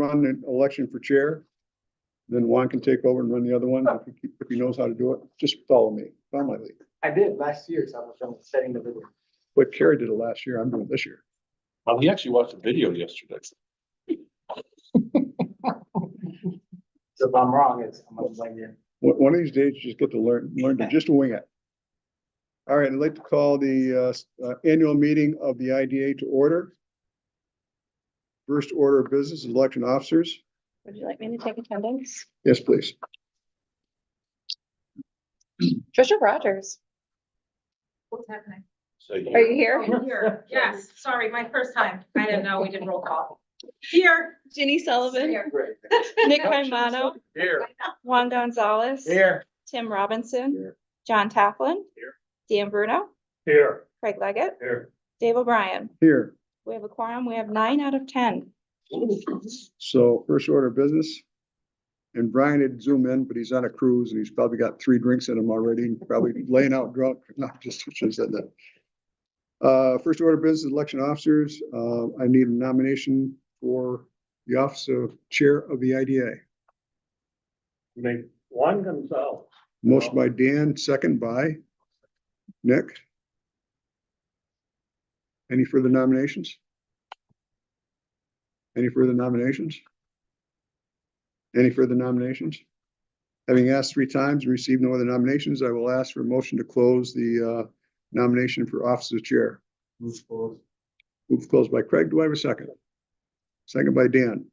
run the election for chair. Then Juan can take over and run the other one if he knows how to do it. Just follow me, follow my lead. I did last year, so I'm setting the video. But Carrie did it last year. I'm doing it this year. Well, we actually watched a video yesterday. So if I'm wrong, I'm gonna blame you. One of these days, you just get to learn to just wing it. All right, I'd like to call the annual meeting of the IDA to order. First order of business is election officers. Would you like me to take attendance? Yes, please. Trisha Rogers, What's happening? So are you here? Here, yes, sorry, my first time. I didn't know we did roll call. Here. Ginny Sullivan, Here. Nick Caimano, Here. Juan Gonzalez, Here. Tim Robinson, Here. John Taplin, Here. Dan Bruno, Here. Craig Leggett, Here. Dave O'Brien. Here. We have a quorum. We have 9 out of 10. So first order of business. And Brian had zoomed in, but he's on a cruise and he's probably got 3 drinks in him already, probably laying out drunk. No, just said that. First order of business, election officers. I need a nomination for the office of chair of the IDA. Make Juan Gonzalez. Motion by Dan, second by Nick. Any further nominations? Any further nominations? Any further nominations? Having asked 3 times and received no other nominations, I will ask for a motion to close the nomination for office of chair. Move closed by Craig. Do I have a second? Second by Dan.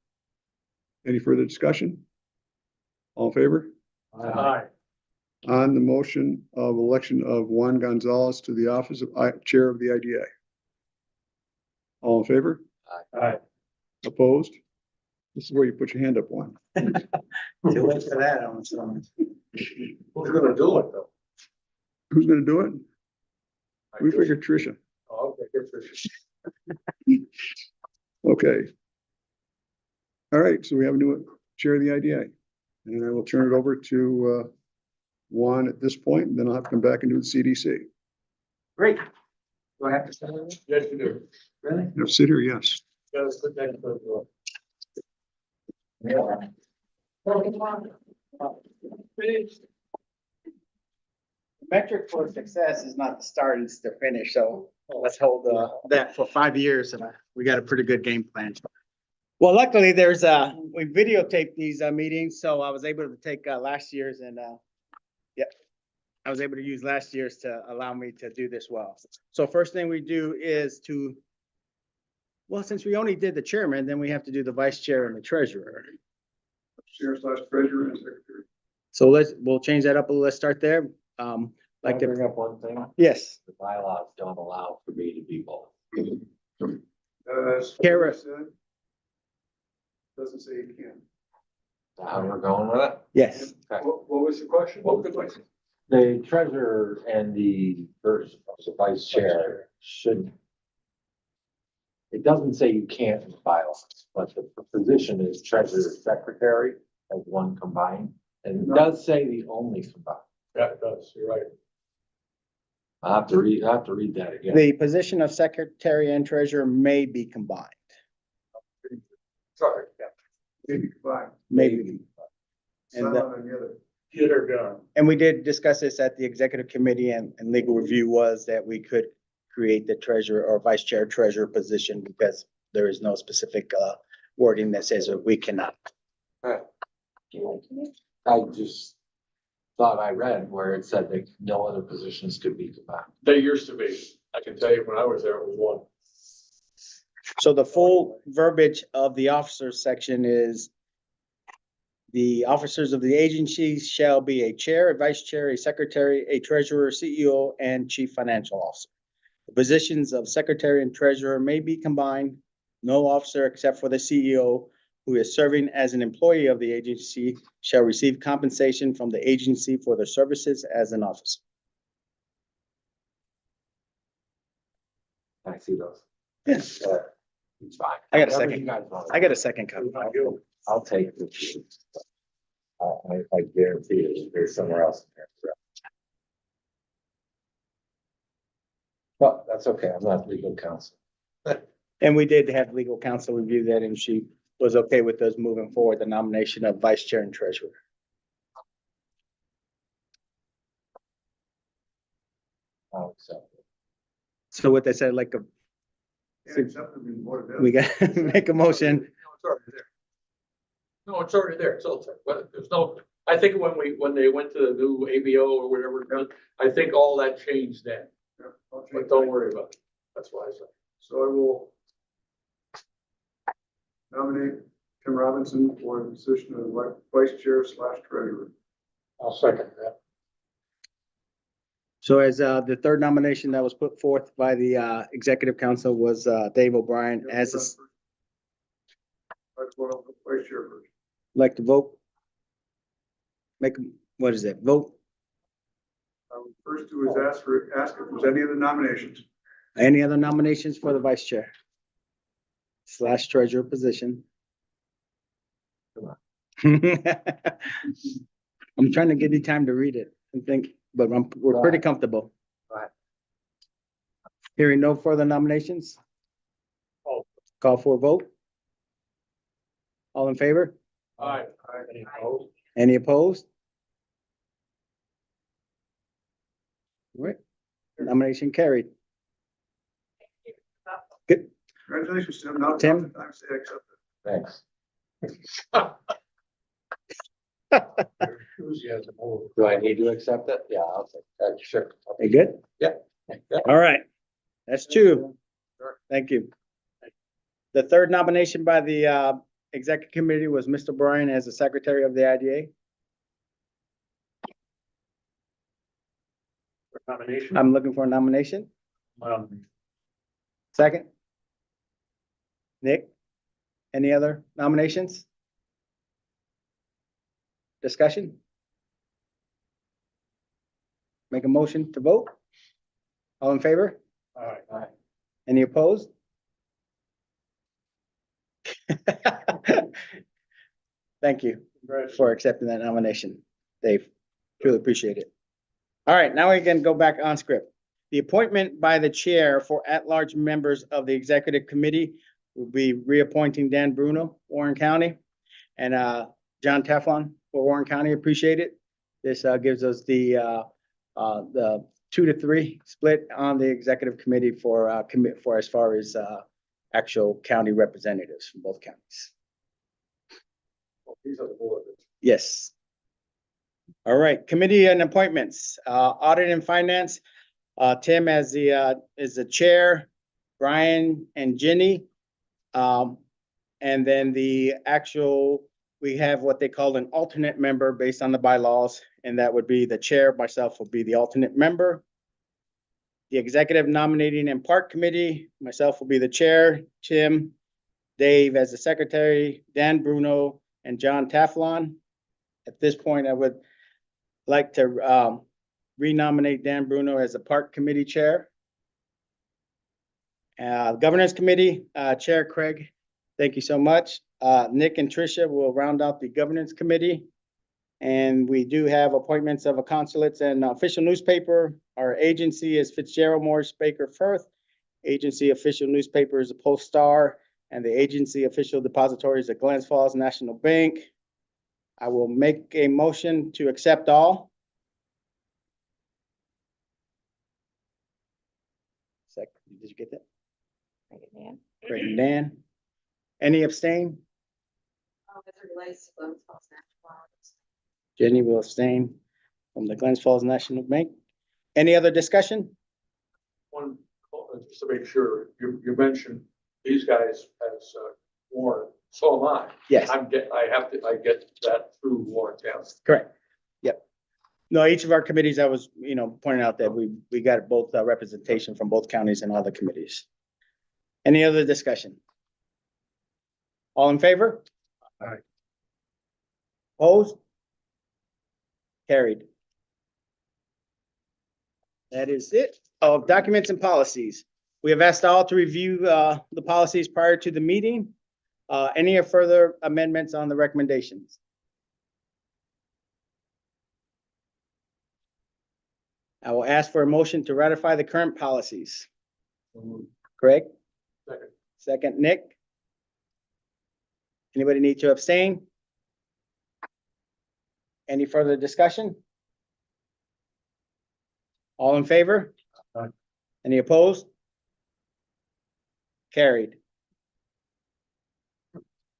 Any further discussion? All in favor? Aye. On the motion of election of Juan Gonzalez to the office of chair of the IDA. All in favor? Aye. Opposed? This is where you put your hand up, Juan. Too late for that, I'm assuming. Who's gonna do it though? Who's gonna do it? We figured Tricia. Oh, okay, good for you. Okay. All right, so we have a new chair of the IDA. And I will turn it over to Juan at this point, and then I'll have to come back and do the CDC. Great. Do I have to start? Yes, you do. Really? Now sit here, yes. Gotta sit next to the door. Metric for success is not the start, it's the finish, so let's hold that for 5 years and we got a pretty good game plan. Well, luckily we videotaped these meetings, so I was able to take last year's and I was able to use last year's to allow me to do this well. So first thing we do is well, since we only did the chairman, then we have to do the vice chair and the treasurer. Chair slash treasurer and secretary. So we'll change that up a little. Let's start there. Like Can I bring up one thing? yes, The bylaws don't allow for me to be both. Kara. Doesn't say you can. How we're going with it? yes. What was the question? What was the question? The treasurer and the first, the vice chair should. It doesn't say you can't in the bylaws, but the position is treasurer secretary as one combined. And it does say the only combined. Yeah, it does, you're right. I have to read that again. The position of secretary and treasurer may be combined, Sorry. Maybe fine. maybe. And, Silent on the other. Get her done. and we did discuss this at the executive committee and legal review was that we could create the treasurer or vice chair treasurer position because there is no specific wording that says that we cannot. I just thought I read where it said that no other positions could be combined. They used to be. I can tell you when I was there, it was one. So the full verbiage of the officers section is the officers of the agency shall be a chair, a vice chair, a secretary, a treasurer, CEO, and chief financial officer. The positions of secretary and treasurer may be combined. No officer except for the CEO who is serving as an employee of the agency shall receive compensation from the agency for their services as an officer. I see those. Yes. It's fine. I got a Whatever second. you guys want. I got a second copy. I'll take the. I guarantee you, there's somewhere else in there. But that's okay, I'm not legal counsel. And we did have legal counsel review that and she was okay with us moving forward the nomination of vice chair and treasurer. I'll accept it. So what they said, like, Yeah, except for the Board of Ed. we got make a motion. It's already there. No, it's already there. It's all there. But there's no, I think when they went to the new ABO or whatever, I think all that changed then. Yeah, I'll change But don't that. worry about it. That's why I said. So I will nominate Tim Robinson for the position of vice chair / treasurer. I'll second that. So as the third nomination that was put forth by the executive council was Dave O'Brien as Let's go on with vice chair first. like to vote. Make, what is it? Vote. First do is ask if there's any other nominations. Any other nominations for the vice chair / treasurer position? I'm trying to give you time to read it and think, but we're pretty comfortable. Right. Hearing no further nominations? Oh. Call for a vote. All in favor? Aye. Any opposed? Any opposed? All right, nomination carried. Good. Congratulations, Tim. Now, Tim? I say accept Thanks. Enthusiasm over. Do I need to accept it? Yeah, I'll take that. Sure. You good? Yeah. All right, that's two. Sure. Thank you. The third nomination by the executive committee was Mr. Bryan as the secretary of the IDA. Nomination. I'm looking for a nomination. Um, Second? Nick? Any other nominations? Discussion? Make a motion to vote? All in favor? Aye. Any opposed? Thank you for accepting that nomination, Dave. Truly appreciate it. All right, now we can go back on script. The appointment by the chair for at-large members of the executive committee will be reappointing Dan Bruno, Warren County, and John Teflon for Warren County. Appreciate it. This gives us the 2-3 split on the executive committee for as far as actual county representatives from both counties. These are the board. Yes. All right, committee and appointments, audit and finance, Tim as is the chair, Brian and Jenny. And then the actual, we have what they call an alternate member based on the bylaws, and that would be the chair, myself will be the alternate member. The executive nominating and park committee, myself will be the chair, Tim, Dave as the secretary, Dan Bruno, and John Teflon. At this point, I would like to renominate Dan Bruno as the park committee chair. Governance committee, Chair Craig, thank you so much. Nick and Tricia will round out the governance committee. And we do have appointments of a consulates and official newspaper. Our agency is Fitzgerald Morris Baker Firth. Agency official newspaper is the Post Star, and the agency official depository is the Glens Falls National Bank. I will make a motion to accept all. Did you get that? Great, and Dan. Any abstain? Jenny will abstain from the Glens Falls National Bank. Any other discussion? One, just to make sure, you mentioned these guys as Warren, so am I. Yes, I get that through Warren County. correct. Yep. No, each of our committees, I was, pointing out that we got both representation from both counties and other committees. Any other discussion? All in favor? Aye. Opposed? Carried. That is it. Oh, documents and policies. We have asked all to review the policies prior to the meeting. Any further amendments on the recommendations? I will ask for a motion to ratify the current policies. Craig? Second. Second, Nick? Anybody need to abstain? Any further discussion? All in favor? Aye. Any opposed? Carried.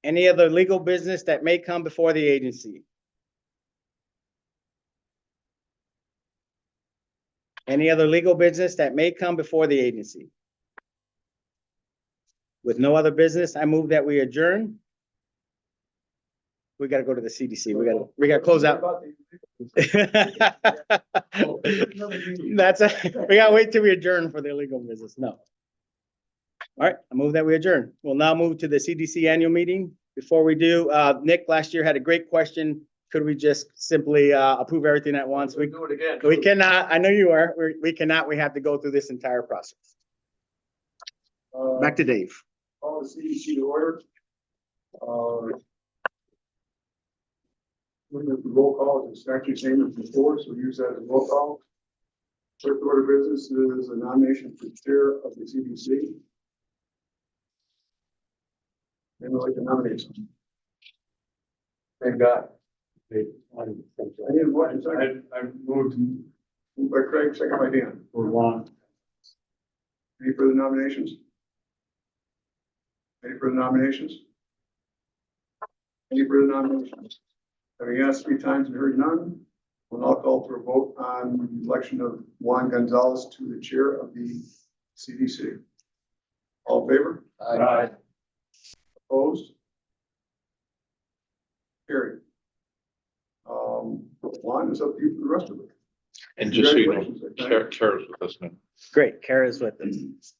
Any other legal business that may come before the agency? Any other legal business that may come before the agency? With no other business, I move that we adjourn. We gotta go to the CDC. We gotta close out. We gotta wait till we adjourn for the illegal business. No. All right, I move that we adjourn. We'll now move to the CDC annual meeting. Before we do, Nick last year had a great question. Could we just simply approve everything at once? We do it again. We cannot, I know you are, we cannot, we have to go through this entire process. Back to Dave. Call the CDC to order. When the roll call is actually same as before, so we use that as roll call. First order of business is a nomination for chair of the CDC. And we'd like to nominate someone. Thank God. I need a motion, second. I moved by Craig, second by Dan. Any further nominations? Any further nominations? Any further nominations? Having asked 3 times and heard none, we'll now call for a vote on the election of Juan Gonzalez to the chair of the CDC. All in favor? Aye. Opposed? Carried. Juan, it's up to you for the rest of it. And just so you know, Congratulations, I think. Kara's with us now. Great, Kara's with us.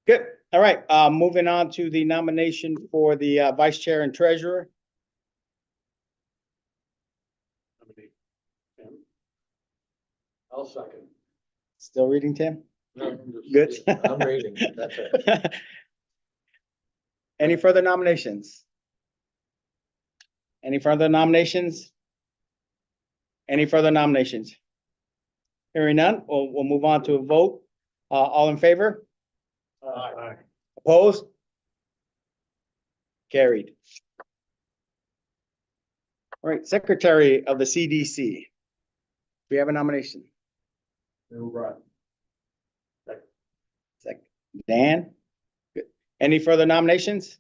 Good, all right, moving on to the nomination for the vice chair and treasurer. I'll second. Still reading, Tim? No, I'm just- Good. I'm reading, that's it. Any further nominations? Any further nominations? Any further nominations? Hearing none, we'll move on to a vote. All in favor? Aye. Opposed? Carried. All right, Secretary of the CDC. We have a nomination. Second, Dan? Good. Any further nominations?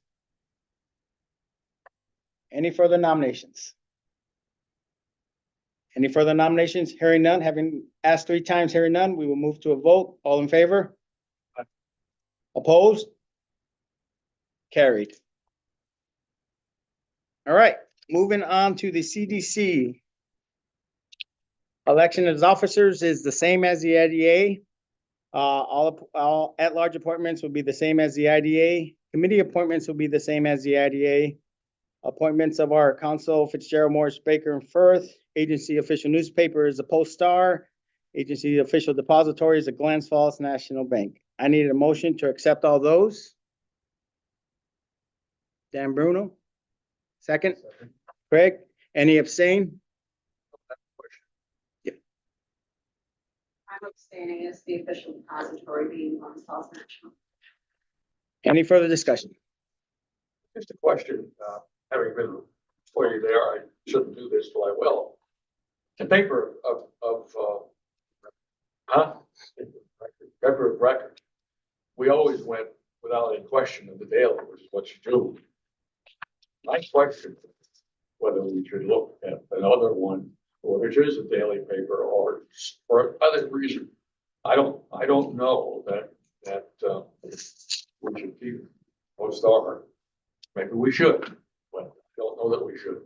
Any further nominations? Any further nominations? Hearing none, having asked 3 times, hearing none, we will move to a vote. All in favor? Aye. Opposed? Carried. All right, moving on to the CDC. Election as officers is the same as the IDA. All at-large appointments will be the same as the IDA. Committee appointments will be the same as the IDA. Appointments of our council, Fitzgerald, Morris, Baker, and Firth. Agency official newspaper is the Post Star. Agency official depository is the Glens Falls National Bank. I need a motion to accept all those. Dan Bruno, second. Craig, any abstain? I'm abstaining as the official depository being Glens Falls National. Any further discussion? Just a question, having been before you there, I shouldn't do this, but I will. The paper paper of record. We always went without any question of the daily, which is what you do. My question, whether we should look at another one, which is a daily paper or for other reason. I don't know that we should keep Post Star. Maybe we should, but I don't know that we should.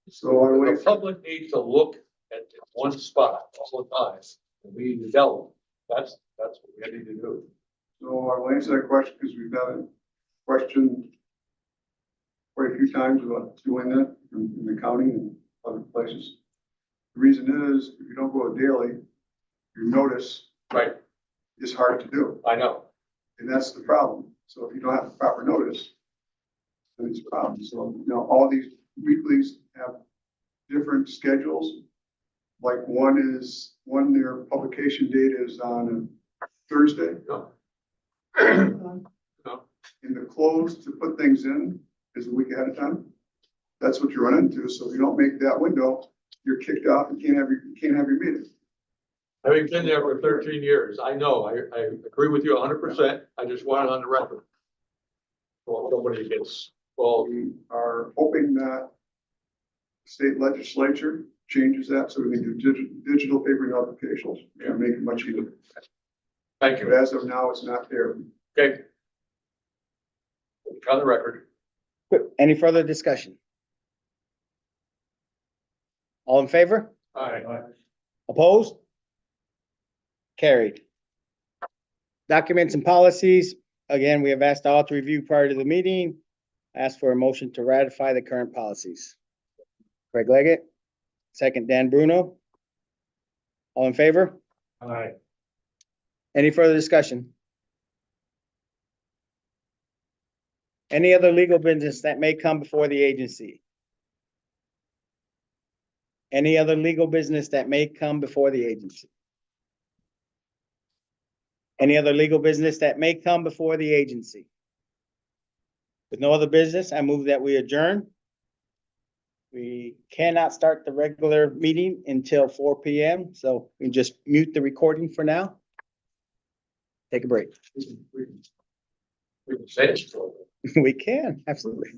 So I wait The public needs to look at one spot all the time and be developed. That's what we need to do. So I will answer that question because we've got a question quite a few times about doing that in the county and other places. The reason is, if you don't go daily, your notice Right, is hard to do, I know. and that's the problem. So if you don't have the proper notice, then it's a problem. So, all these weeklies have different schedules. Like one, their publication date is on a Thursday. No. In the close to put things in is a week ahead of time. That's what you run into. So if you don't make that window, you're kicked off and can't have your meeting. Having been there for 13 years, I know, I agree with you 100%. I just want it on the record. Well, nobody gets, well, We are hoping that state legislature changes that so we can do digital paper notifications and make it much easier. thank But you. as of now, it's not there. Okay. On the record. Any further discussion? All in favor? Aye. Opposed? Carried. Documents and policies. Again, we have asked all to review prior to the meeting. Ask for a motion to ratify the current policies. Craig Leggett, second Dan Bruno. All in favor? Aye. Any further discussion? Any other legal business that may come before the agency? Any other legal business that may come before the agency? Any other legal business that may come before the agency? With no other business, I move that we adjourn. We cannot start the regular meeting until 4 PM, so we can just mute the recording for now. Take a break. We can say it's. We can, absolutely.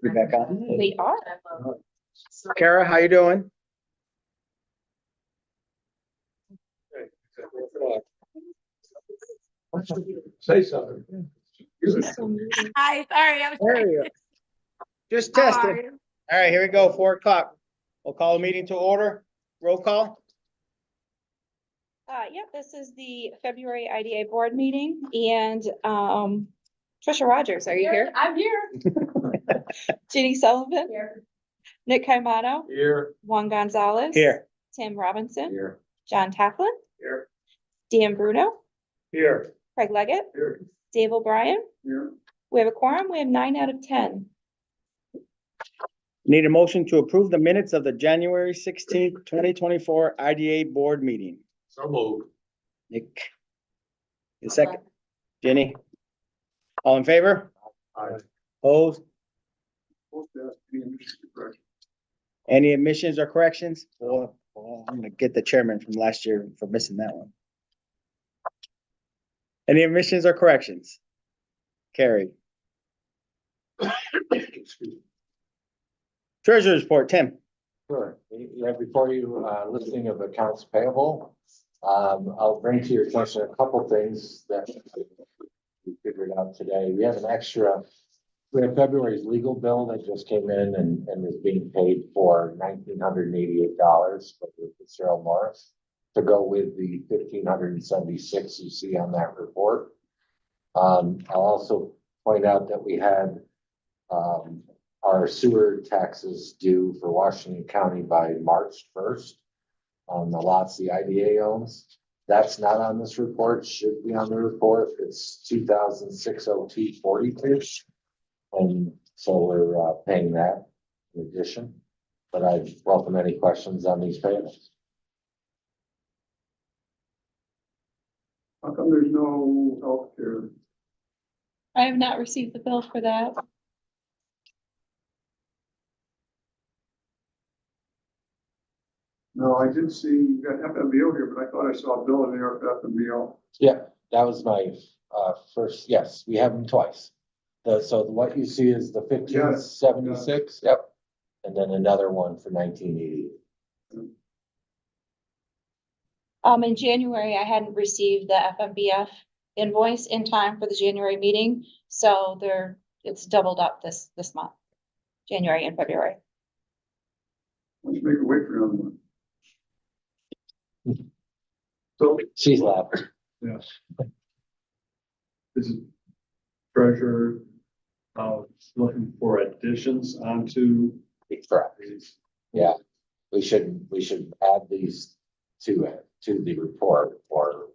Rebecca. We are. Kara, how you doing? Say something. Hi, sorry, I was. There you go. Just How are testing. you? All right, here we go, 4 o'clock. We'll call the meeting to order. Roll call. Yep, this is the February IDA board meeting and, Trisha Rogers, are you here? I'm here. Ginny Sullivan, Here. Nick Caimano, Here. Juan Gonzalez. Here. Tim Robinson, Here. John Taplin, Here. Dan Bruno, Here. Craig Leggett, Here. Dave O'Brien. Here. We have a quorum. We have 9 out of 10. Need a motion to approve the minutes of the January 16th, 2024 IDA board meeting. So moved. Nick. A second. Jenny. All in favor? Aye. Opposed? Supposed to ask any additions or corrections. Any omissions or corrections? Well, I'm gonna get the chairman from last year for missing that one. Any omissions or corrections? Carried. Treasurer's report, Tim. Sure. You have before you, listing of accounts payable. I'll bring to your attention a couple things that we figured out today. We have an extra, we have February's legal bill that just came in and is being paid for $1,988 with Cheryl Morris to go with the $1,576 you see on that report. I'll also point out that we had, our sewer taxes due for Washington County by March 1st. On the lots the IDA owns. That's not on this report, should be on the report. It's 2,602.42. And so we're paying that in addition. But I welcome any questions on these payments. How come there's no healthcare? I have not received the bill for that. No, I did see, you got FMBO here, but I thought I saw a bill in there for FMBO. Yeah, that was my first, yes, we have them twice. So what you see is the 1576, yep. And then another one for 1980. In January, I hadn't received the FMBF invoice in time for the January meeting, so it's doubled up this month, January and February. Let's make her wait for another one. So, She's laughing. yes. This is treasurer, looking for additions onto Correct. these. Yeah, we should add these to it, to the report or.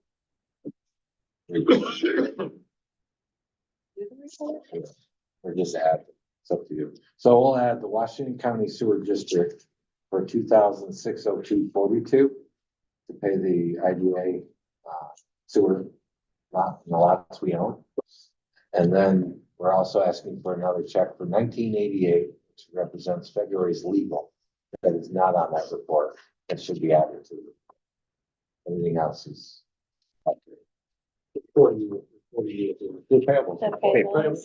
Or just add, it's up to you. So we'll add the Washington County Sewer District for 2,602.42 to pay the IDA sewer lot, the lots we own. And then we're also asking for another check for 1988, which represents February's legal. That is not on that report. That should be added to it. Everything else is. accurate. The payables.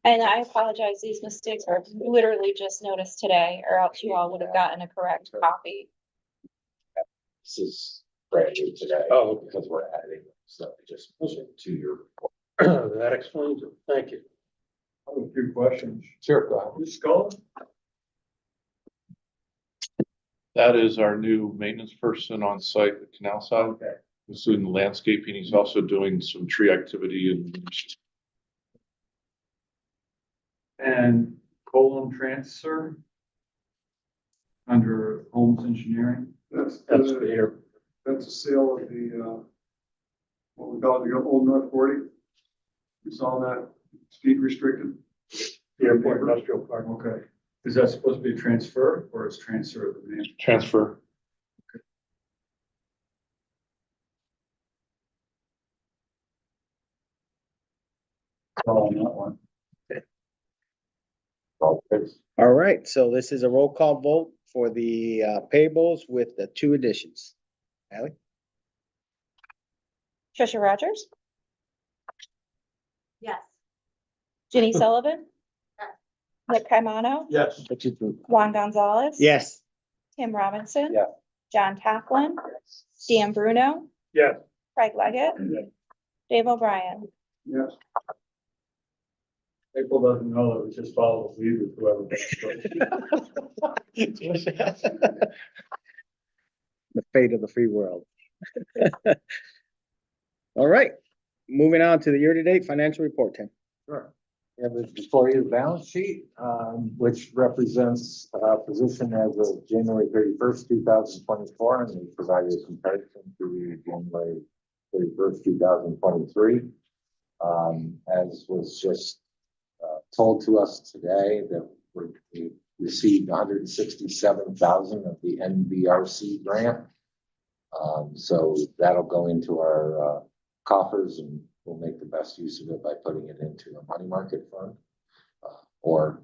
And I apologize, these mistakes are literally just noticed today, or else you all would have gotten a correct copy. This is brand new today. Oh, okay. Because we're adding, so just push it to your report. That explains it. Thank you. I have a few questions. Sure, go ahead. Who's Skull? That is our new maintenance person on site at Canal Side. Okay. He's doing the landscaping. He's also doing some tree activity And colon transfer under Holmes Engineering. That's That's the, here. that's a sale of the, what we call it, the old North 40. You saw that speed restricted. Airport Industrial Park. Okay. Is that supposed to be a transfer or is transfer of the name? transfer. All on that one. All right, so this is a roll call vote for the payables with the 2 additions. Ally? Trisha Rogers, Yes. Ginny Sullivan, Nick Caimano, Yes. Juan Gonzalez. Yes. Tim Robinson. Yeah. John Tackland, Dan Bruno, Yes. Craig Leggett, Dave O'Brien. Yes. April doesn't know that we just follow the lead with whoever. The fate of the free world. All right, moving on to the year-to-date financial report, Tim. Sure. We have before you the balance sheet, which represents position as of January 31st, 2024, and we provided a comparison to January 31st, 2023. As was just told to us today that we received 167,000 of the NBRC grant. So that'll go into our coffers, and we'll make the best use of it by putting it into a money market fund or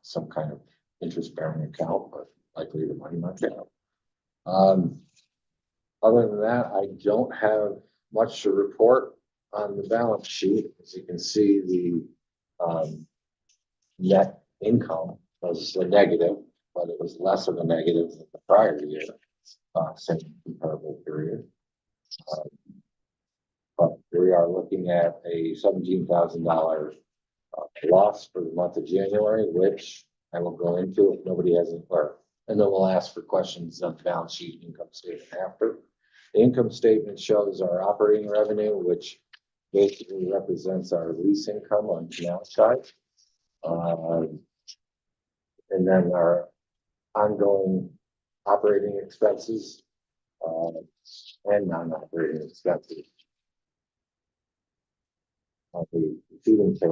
some kind of interest-bearing account, but likely the money market. Other than that, I don't have much to report on the balance sheet. As you can see, the net income was a negative, but it was less of a negative than the prior year, same comparable period. But we are looking at a $17,000 loss for the month of January, which I will go into if nobody has any, and then we'll ask for questions on the balance sheet income statement after. The income statement shows our operating revenue, which basically represents our lease income on canal side. And then our ongoing operating expenses and non-operating expenses. On the feeding page,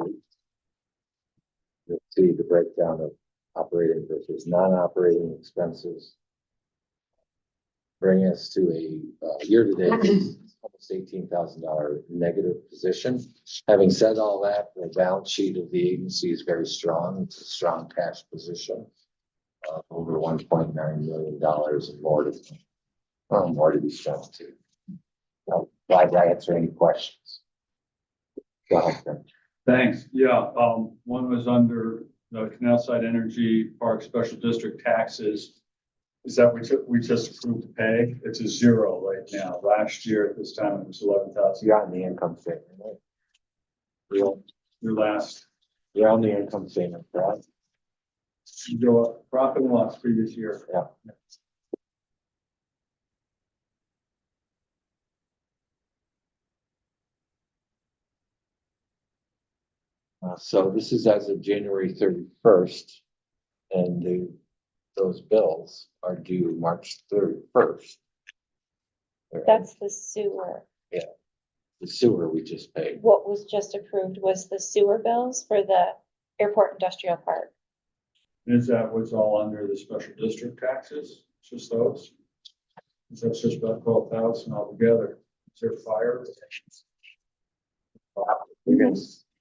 you'll see the breakdown of operating versus non-operating expenses. Bring us to a year-to-date almost $18,000 negative position. Having said all that, the balance sheet of the agency is very strong. It's a strong cash position, over $1.9 million and more to be spent too. Now, glad to answer any questions. Go ahead, Tim. Thanks. Yeah, one was under the Canal Side Energy Park Special District taxes. Is that we just approved to pay? It's a zero right now. Last year at this time, it was 11,000. You're on the income statement, right? Your last, You're on the income statement, right? you go up, profit and loss previous year. Yeah. So this is as of January 31st, and those bills are due March 31st. That's the sewer. The sewer we just paid. What was just approved was the sewer bills for the airport industrial park. Is that what's all under the special district taxes? Just those? Is that just about 12,000 altogether? Is there fire?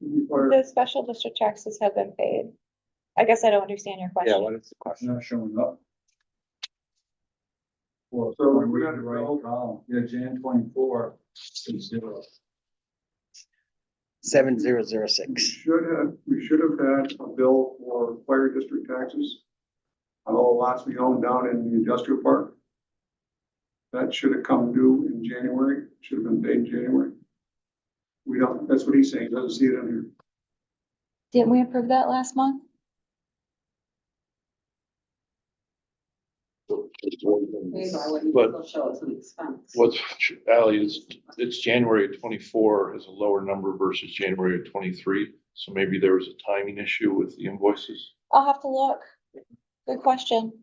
The special district taxes have been paid. I guess I don't understand your Yeah, question. what is the question? Not showing up. Well, So we we got got the a right bill. column. Yeah, Jan 24 is zero. 7006. We should have had a bill for fire district taxes on all the lots we own down in the industrial park. That should have come due in January, should have been paid in January. We don't, that's what he's saying, doesn't see it in here. Didn't we approve that last month? But what's, Ally, is it's January of 24 is a lower number versus January of 23. So maybe there was a timing issue with the invoices. I'll have to look. Good question.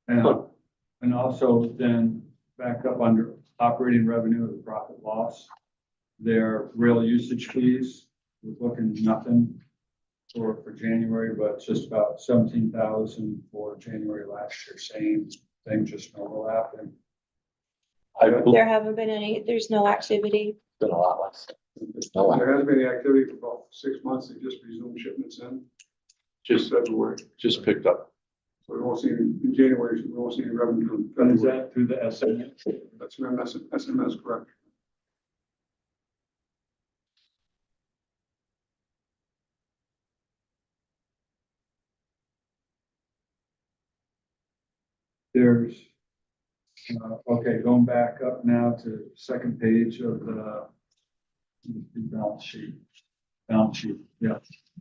And also then back up under operating revenue, the profit loss. Their rail usage fees, we're looking nothing for January, but just about 17,000 for January last year, same thing, just an overlapping. There haven't been any, there's no activity. Been a lot less. No, There hasn't been any activity for about 6 months, they just resumed shipments in Just February. just picked up. So we won't see any, in January, we won't see any revenue from And is February. that through the SMS? That's an SMS, correct? There's, okay, going back up now to second page of the balance sheet. Balance sheet, yeah.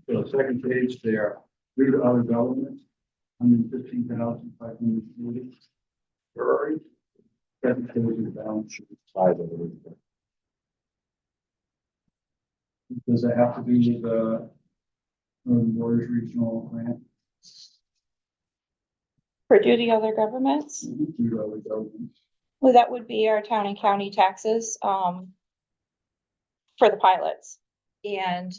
So second page there, due to other government, 115,540. Where are you? Second page of the balance sheet. Five of them. Does it have to do with the Northern Borders Regional Grant? For duty other governments, Due to other governments. well, that would be our town and county taxes, for the pilots. And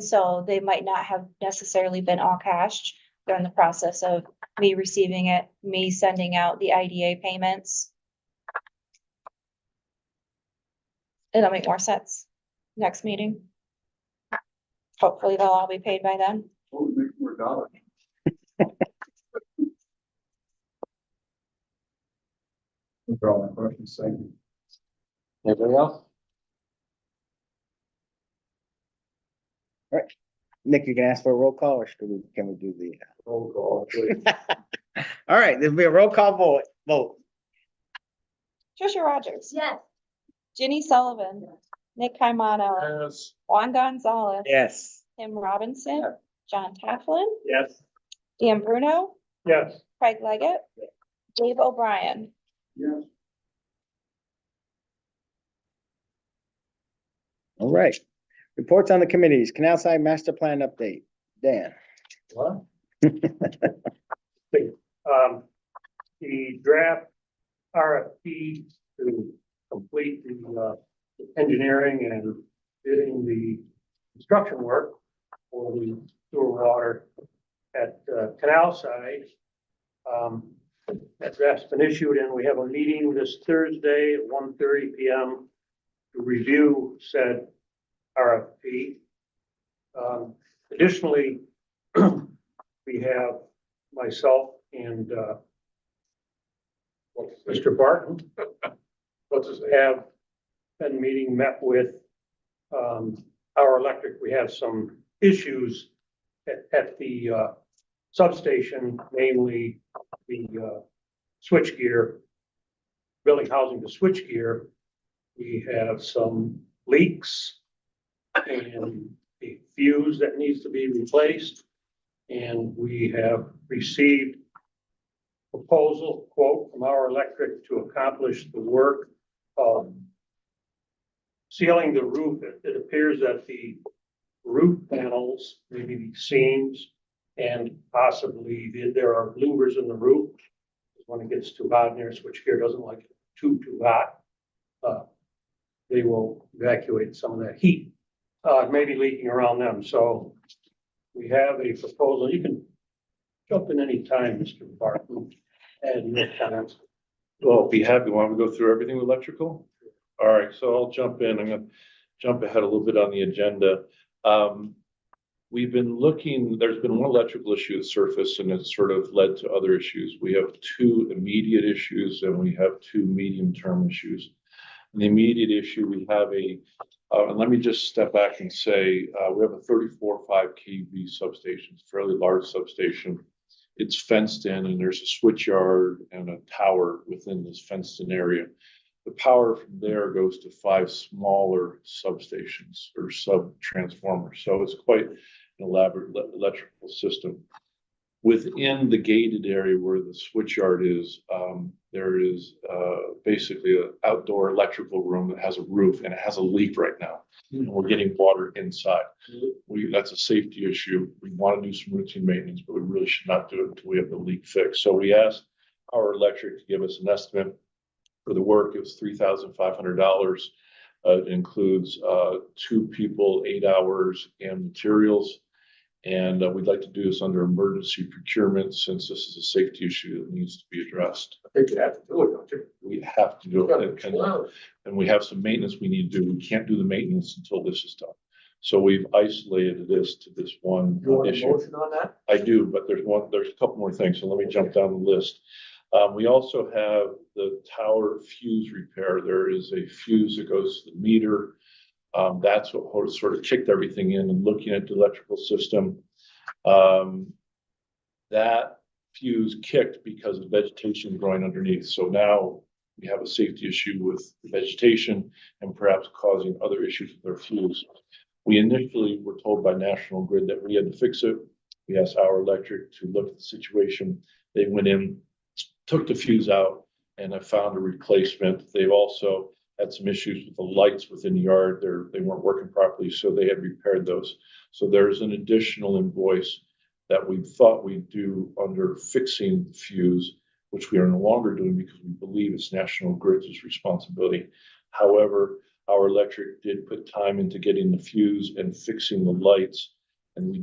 so they might not have necessarily been all cashed during the process of me receiving it, me sending out the IDA payments. It'll make more sense next meeting. Hopefully they'll all be paid by then. What would make more dollars? Those are all my questions, thank you. Anybody else? Nick, you can ask for a roll call or can we do the? Roll call, please. All right, there'll be a roll call vote. Trisha Rogers. Yes. Ginny Sullivan. Nick Caimano. Yes. Juan Gonzalez. Yes. Tim Robinson. John Tafflin. Yes. Dan Bruno. Yes. Craig Leggett. Dave O'Brien. Yes. All right. Reports on the committees, Canal Side Master Plan update. Dan. What? The draft RFP to complete the engineering and bidding the construction work for the sewer water at Canal Side. That draft's been issued and we have a meeting this Thursday at 1:30 PM to review said RFP. Additionally, we have myself and Mr. Barton. What's his name? Have been met with our electric. We have some issues at the substation, namely the switchgear, building housing to switchgear. We have some leaks and a fuse that needs to be replaced. And we have received proposal quote from our electric to accomplish the work of sealing the roof. It appears that the roof panels, maybe the seams, and possibly there are louvers in the roof. When it gets too hot in there, switchgear doesn't like it too hot. They will evacuate some of that heat. Maybe leaking around them. So we have a proposal. You can jump in any time, Mr. Barton, and your comments. Well, be happy. Want to go through everything with electrical? All right, so I'll jump in. I'm gonna jump ahead a little bit on the agenda. We've been looking, there's been one electrical issue that surfaced and it's sort of led to other issues. We have two immediate issues and we have two medium-term issues. The immediate issue, we have and let me just step back and say, we have a 34.5 kV substation, fairly large substation. It's fenced in and there's a switch yard and a tower within this fenced in area. The power from there goes to 5 smaller substations or sub-transformers. So it's quite an elaborate electrical system. Within the gated area where the switch yard is, there is basically an outdoor electrical room that has a roof and it has a leak right now. And we're getting water inside. That's a safety issue. We want to do some routine maintenance, but we really should not do it until we have the leak fixed. So we asked our electric to give us an estimate for the work. It was $3,500. It includes 2 people, 8 hours, and materials. And we'd like to do this under emergency procurement since this is a safety issue that needs to be addressed. I think you have to do it, don't you? We have to do it. And we have some maintenance we need to do. We can't do the maintenance until this is done. So we've isolated this to this one You want a issue. motion on that? I do, but there's a couple more things, so let me jump down the list. We also have the tower fuse repair. There is a fuse that goes to the meter. That's what sort of kicked everything in and looking at the electrical system. That fuse kicked because of vegetation growing underneath. So now we have a safety issue with vegetation and perhaps causing other issues with our fuse. We initially were told by National Grid that we had to fix it. We asked Our Electric to look at the situation. They went in, took the fuse out, and have found a replacement. They've also had some issues with the lights within the yard. They weren't working properly, so they had repaired those. So there's an additional invoice that we thought we'd do under fixing the fuse, which we are no longer doing because we believe it's National Grid's responsibility. However, Our Electric did put time into getting the fuse and fixing the lights. And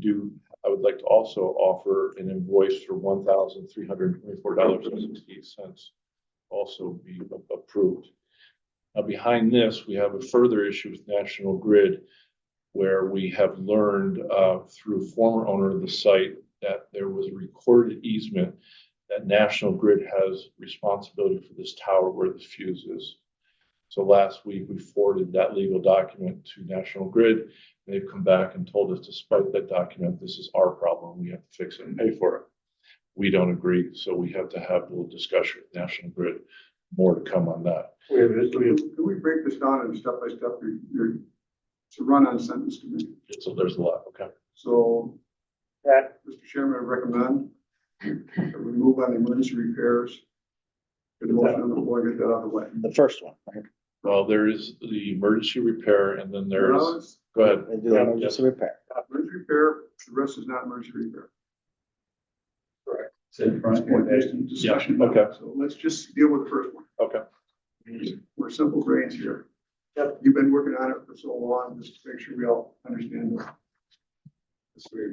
I would like to also offer an invoice for $1,324.68 also be approved. Now, behind this, we have a further issue with National Grid, where we have learned through former owner of the site that there was a recorded easement that National Grid has responsibility for this tower where this fuse is. So last week, we forwarded that legal document to National Grid, and they've come back and told us, despite that document, this is our problem. We have to fix it and pay for it. We don't agree, so we have to have a little discussion with National Grid. More to come on that. Can we break this down in step by step? It's a run-on sentence to me. So there's a lot, okay? So that, Mr. Chairman, I recommend that we move on the emergency repairs. Get a motion on the floor, get that out of the way. The first one, right? Well, there is the emergency repair and then there's, go ahead. They do emergency repair. Emergency repair, the rest is not emergency repair. It's in front. There's some discussion. Yeah, okay. So let's just deal with the first one. Okay. We're simple brains here. Yep. You've been working on it for so long, just to make sure we all understand this.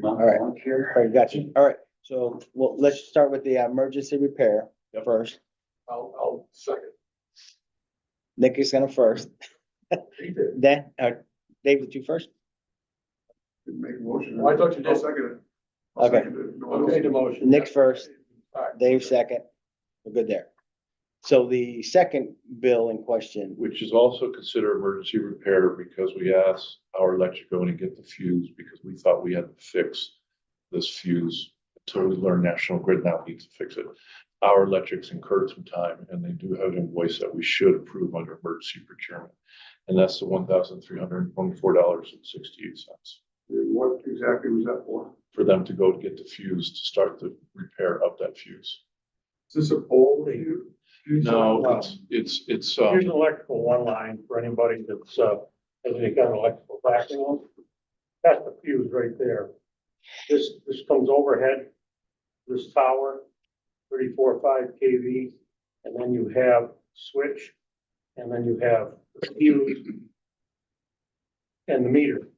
All right, all right, got you. All right, so, well, let's start with the emergency repair first. I'll second. Nick is gonna first. Then, David, you first? Didn't make a motion. Oh, I thought you did. I'll second it. I'll Okay. second it. No one I'll else. take the motion. Nick first, All right. Dave second. We're good there. So the second bill in question, Which is also considered emergency repair because we asked Our Electric to go in and get the fuse because we thought we had to fix this fuse until we learned National Grid now needs to fix it. Our Electric's incurred some time and they do have an invoice that we should approve under emergency procurement. And that's the $1,324.68 What exactly was that for? for them to go to get the fuse to start the repair of that fuse. Is this a pole that you? No, it's, Here's an electrical one line for anybody that's, has any kind of electrical background. That's the fuse right there. This comes overhead, this tower, 34.5 kV, and then you have switch, and then you have the fuse and the meter.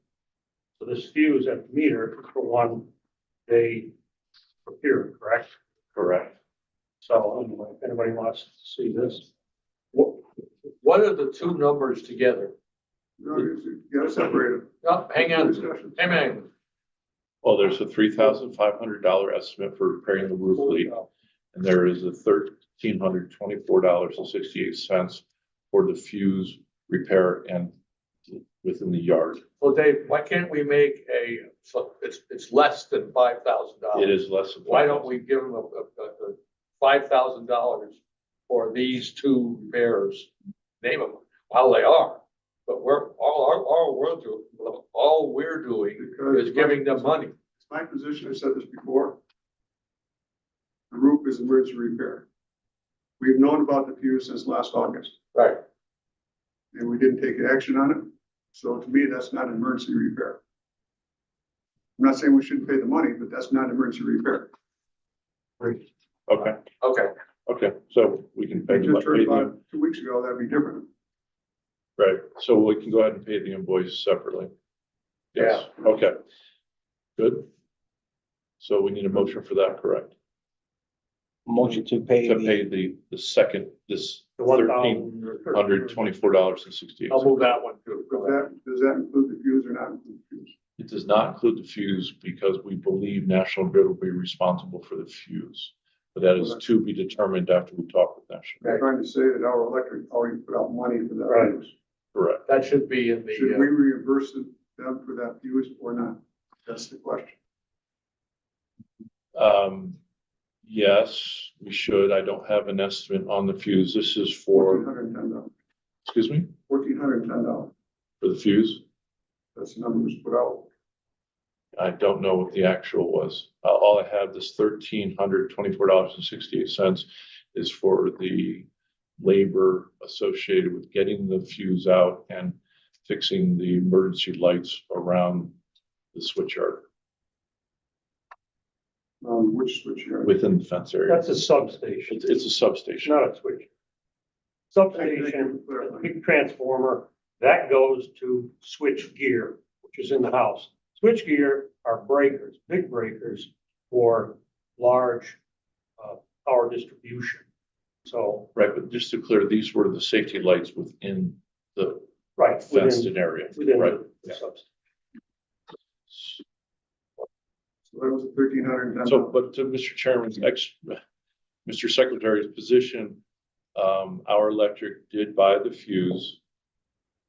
So this fuse at the meter is the one they procure, correct? correct. So anyway, if anybody wants to see this. What are the two numbers together? No, you gotta separate them. Oh, hang on, Discussion. hang on. Well, there's a $3,500 estimate for repairing the roof leak. And there is a $1,324.68 for the fuse repair and within the yard. Well, Dave, why can't we make so it's less than $5,000? It is less than. Why don't we give them a $5,000 for these two repairs? Name them how they are, but all we're doing is giving them money. It's my position, I said this before. The roof is emergency repair. We've known about the fuse since last August, Right. and we didn't take action on it. So to me, that's not an emergency repair. I'm not saying we shouldn't pay the money, but that's not emergency repair. Okay, Okay. okay, so we can pay We the, just heard about 2 weeks ago, that'd be different. right, so we can go ahead and pay the invoice separately. Yes, okay. Good. So we need a motion for that, correct? Motion to pay To the, pay the second, this The $1,124.68. I'll move that one too. Does that include the fuse or not include the fuse? It does not include the fuse because we believe National Grid will be responsible for the fuse. But that is to be determined after we talk with National I'm Grid. trying to say that our electric already put out money for that Right. fuse. Correct. That should be in Should the, we reimburse them for that fuse or not? That's the question. Yes, we should. I don't have an estimate on the fuse. This is for, $1,410. excuse me, $1,410. for the fuse. That's the number was put out. I don't know what the actual was. All I have, this $1,324.68 is for the labor associated with getting the fuse out and fixing the emergency lights around the switchyard Which switch here? within the fence area. That's a substation, It's a substation. not a switch. Substation, a big transformer, that goes to switch gear, which is in the house. Switch gear are breakers, big breakers for large, power distribution. So, Right, but just to clear, these were the safety lights within the right, fenced within, in area, within right? the substation. So that was $1,310. So, but to Mr. Chairman's Mr. Secretary's position, our electric did buy the fuse.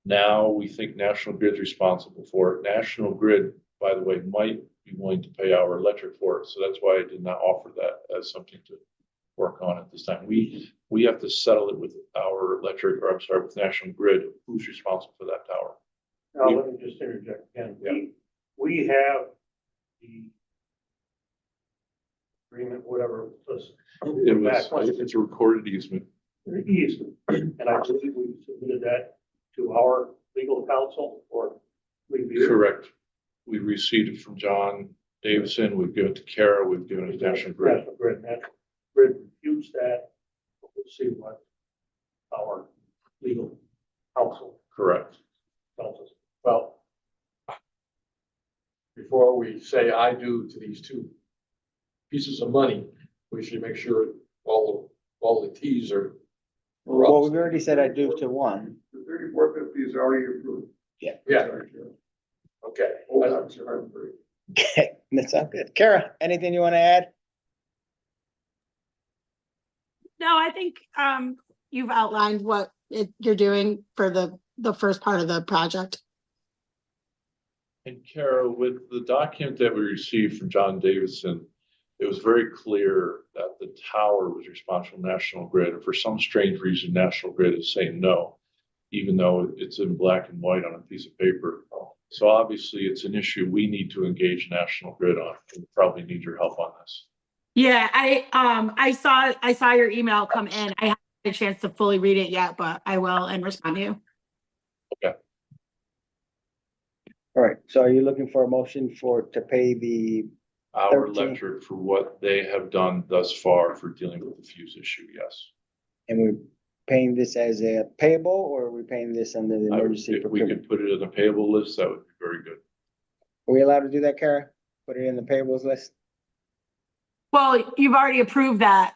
Now we think National Grid's responsible for it. National Grid, by the way, might be willing to pay our electric for it. So that's why I did not offer that as something to work on at this time. We have to settle it with our electric, or I'm sorry, with National Grid, who's responsible for that tower. Now, let me just interject again. Yeah. We have the agreement, whatever it was. It's a recorded easement. Easement, and I believe we submitted that to our legal counsel for review. Correct. We received it from John Davison. We've given it to Kara. We've given it to National Grid. National Grid refused that. We'll see what our legal counsel Correct. tells us. well, before we say I do to these two pieces of money, we should make sure all the Ts are. Well, we've already said I do to one. The $3,450 is already approved. Yeah, Sorry, Chair. okay. Oh, I'm sorry, I'm sorry. Okay, that's all good. Kara, anything you want to add? No, I think you've outlined what you're doing for the first part of the project. And Kara, with the document that we received from John Davison, it was very clear that the tower was responsible for National Grid. And for some strange reason, National Grid is saying no, even though it's in black and white on a piece of paper. So obviously it's an issue we need to engage National Grid on. We probably need your help on this. Yeah, I saw your email come in. I haven't had a chance to fully read it yet, but I will and respond to you. All right, so are you looking for a motion to pay the, Our 13. electric for what they have done thus far for dealing with the fuse issue, yes. and we're paying this as a payable, or are we paying this under the emergency If we procurement? could put it in the payable list, that would be very good. Are we allowed to do that, Kara? Put it in the payables list? Well, you've already approved that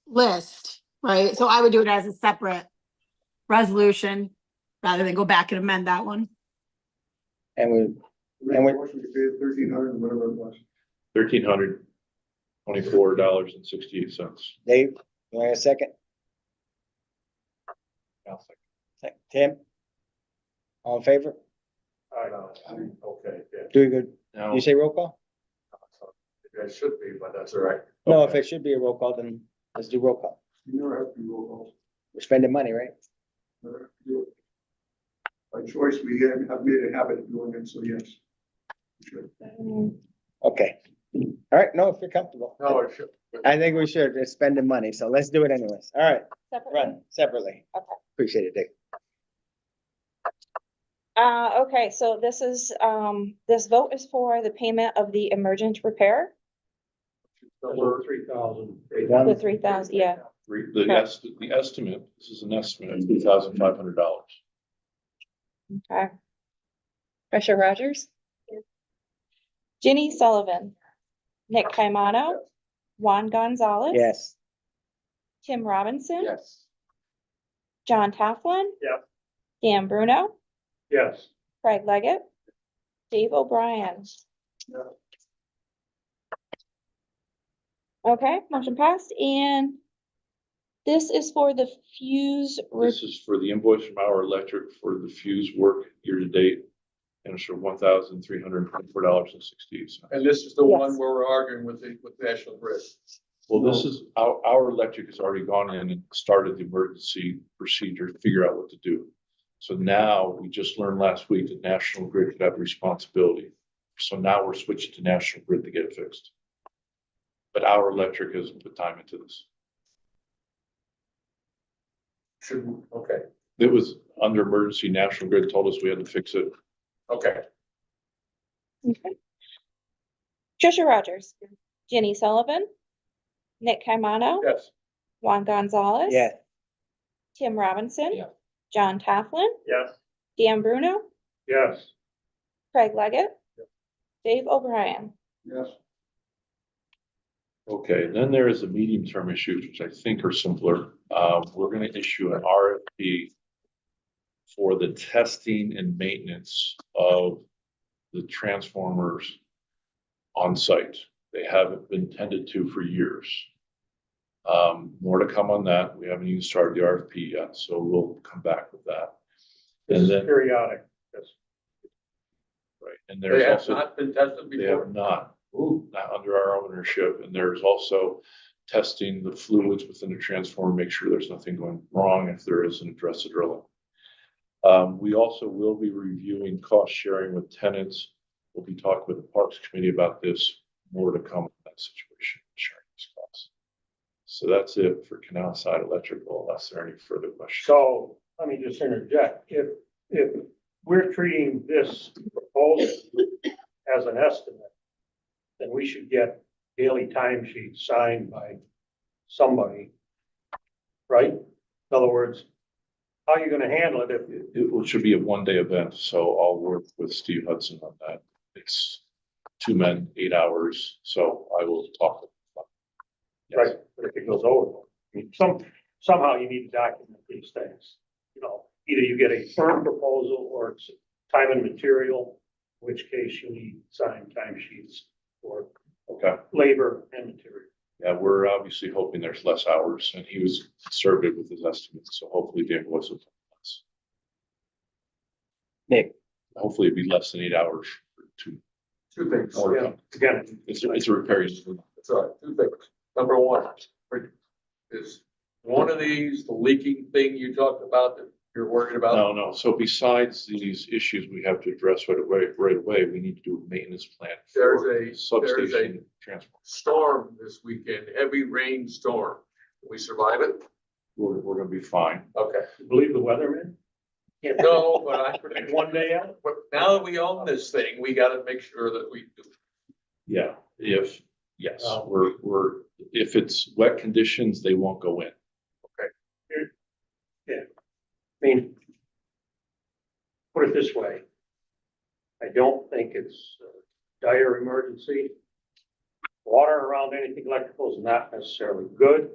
list, right? So I would do it as a separate resolution rather than go back and amend that one. And we, Make And a we- motion to pay $1,300, whatever it was. $1,324.68. Dave, you want a second? Tim? All in favor? Okay, yeah. Doing good. Now, You say roll call? It should be, but that's all right. No, if it should be a roll call, then let's do roll call. You never have to do roll calls. We're spending money, right? Never have to do it. By choice, we have made a habit of doing it, so yes. We should. Okay. All right, no, if you're comfortable. No, it should. I think we should. It's spending money, so let's do it anyways. All right, Separately? run separately. Okay. Appreciate it, Dave. Okay, so this is, this vote is for the payment of the emergent repair, Number 3,000. the 3,000, yeah. the estimate, this is an estimate of $3,500. Okay. Commissioner Rogers? Ginny Sullivan? Nick Caimano? Juan Gonzalez? Yes. Tim Robinson? Yes. John Taflin. Yeah. Dan Bruno, Yes. Craig Leggett, Dave O'Brien. Yeah. Okay, motion passed, and this is for the fuse. This is for the invoice from Our Electric for the fuse work year to date. And it's for $1,324.68. And this is the one Yes. where we're arguing with National Grid. Well, this is, our electric has already gone in and started the emergency procedure to figure out what to do. So now, we just learned last week that National Grid could have responsibility. So now we're switching to National Grid to get it fixed. But our electric has put time into this. Okay, It was under emergency, National Grid told us we had to fix it. okay. Okay. Trisha Rogers, Jenny Sullivan, Nick Caimano, Yes. Juan Gonzalez. Yeah. Tim Robinson. Yeah. John Taflin, Yes. Dan Bruno, Yes. Craig Leggett, Dave O'Brien. Yes. Okay, then there is the medium-term issues, which I think are simpler. We're gonna issue an RFP for the testing and maintenance of the transformers on site. They haven't been tended to for years. More to come on that. We haven't even started the RFP yet, so we'll come back with that. This And is then, periodic. Yes. right, and They there's have also, not been tested they before. have not, not under our ownership, and there's also testing the fluids within the transformer, make sure there's nothing going wrong. If there is, address it early. We also will be reviewing cost sharing with tenants. We'll be talking with the Parks Committee about this, more to come in that situation, sharing these costs. So that's it for Canal Side Electrical, unless there are any further questions. So let me just interject. If we're treating this proposal as an estimate, then we should get daily timesheets signed by somebody. Right? In other words, how are you gonna handle it if, It should be a one-day event, so I'll work with Steve Hudson on that. It's 2 men, 8 hours, so I will talk with him. Yes. right, but if it goes over? I mean, somehow you need to document these things. You know, either you get a firm proposal or it's time and material, in which case you need signed timesheets for Okay, labor and material. yeah, we're obviously hoping there's less hours, and he was conservative with his estimates, so hopefully the invoice will be less. Nick. Hopefully it'd be less than 8 hours for two. Two things. Or- Yeah, again, It's a repair. That's all right. Two things. Number one is one of these, the leaking thing you talked about that you're worried about. No. So besides these issues we have to address right away, we need to do a maintenance plan. There's for a Substation transfer. storm this weekend, heavy rainstorm. Can we survive it? We're gonna be fine. Okay. you believe the weatherman? Can't No, but I predict one day out. But now that we own this thing, we gotta make sure that we do. Yeah, yes, Oh. if it's wet conditions, they won't go in. I mean, put it this way. I don't think it's a dire emergency. Water around anything electrical is not necessarily good,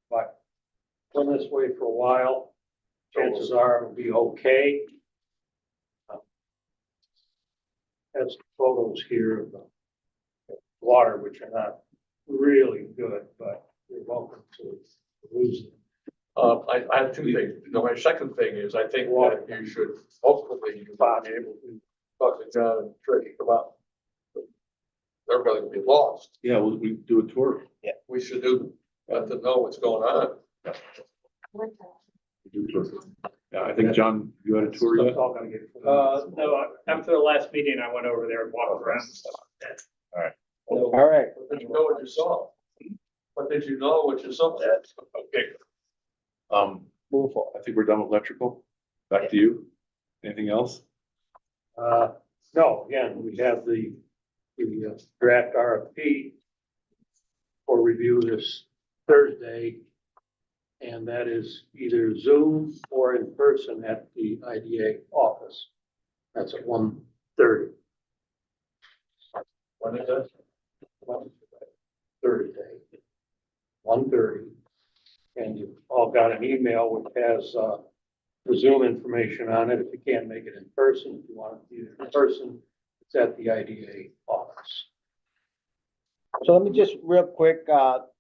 but been this way for a while. Chances are it'll be okay. Has photos here of the water, which are not really good, but you're welcome to use them. I have two things. You know, my second thing is I think that you should, hopefully, you might be able to talk to John and Trish about everybody will be lost. Yeah, we do a tour. We should let them know what's going on. We do a tour. Yeah, I think, John, you had a tour yet? It's all gonna get. No, after the last meeting, I went over there and walked around. All right. What did you know what you saw? What did you know what you saw? Okay. I think we're done with electrical. Back to you. Anything else? No, again, we have the draft RFP for review this Thursday. And that is either Zoom or in person at the IDA office. That's at 1:30. When is that? Thursday, 1:30. And you all got an email which has, the Zoom information on it. If you can't make it in person, if you want to be there in person, it's at the IDA office. So let me just real quick,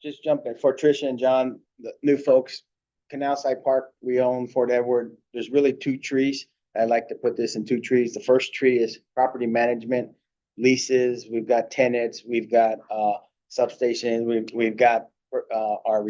just jump in for Tricia and John, the new folks. Canal Side Park, we own Fort Edward. There's really two trees. I'd like to put this in two trees. The first tree is property management, leases. We've got tenants, we've got, substation, we've got, our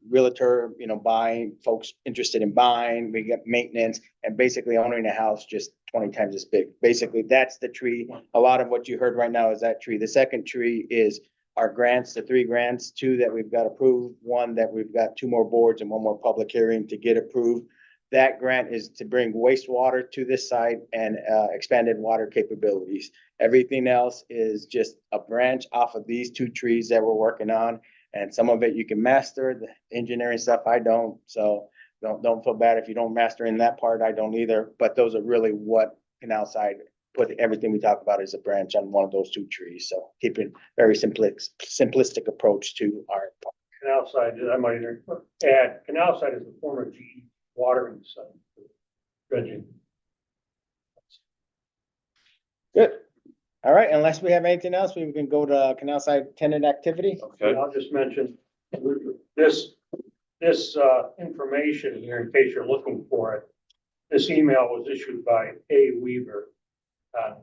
realtor, you know, buying, folks interested in buying. We got maintenance and basically owning a house just 20 times as big. Basically, that's the tree. A lot of what you heard right now is that tree. The second tree is our grants, the 3 grants, 2 that we've got approved, 1 that we've got 2 more boards and 1 more public hearing to get approved. That grant is to bring wastewater to this site and expanded water capabilities. Everything else is just a branch off of these 2 trees that we're working on. And some of it you can master, the engineering stuff I don't. So don't feel bad if you don't master in that part. I don't either. But those are really what Canal Side put everything we talk about as a branch on one of those 2 trees. So keeping very simplistic approach to our. Canal Side, I might add, Canal Side is the former GE watering site. Dredging. Good. All right, unless we have anything else, we can go to Canal Side tenant activity. Okay, I'll just mention this, information here in case you're looking for it. This email was issued by A. Weaver on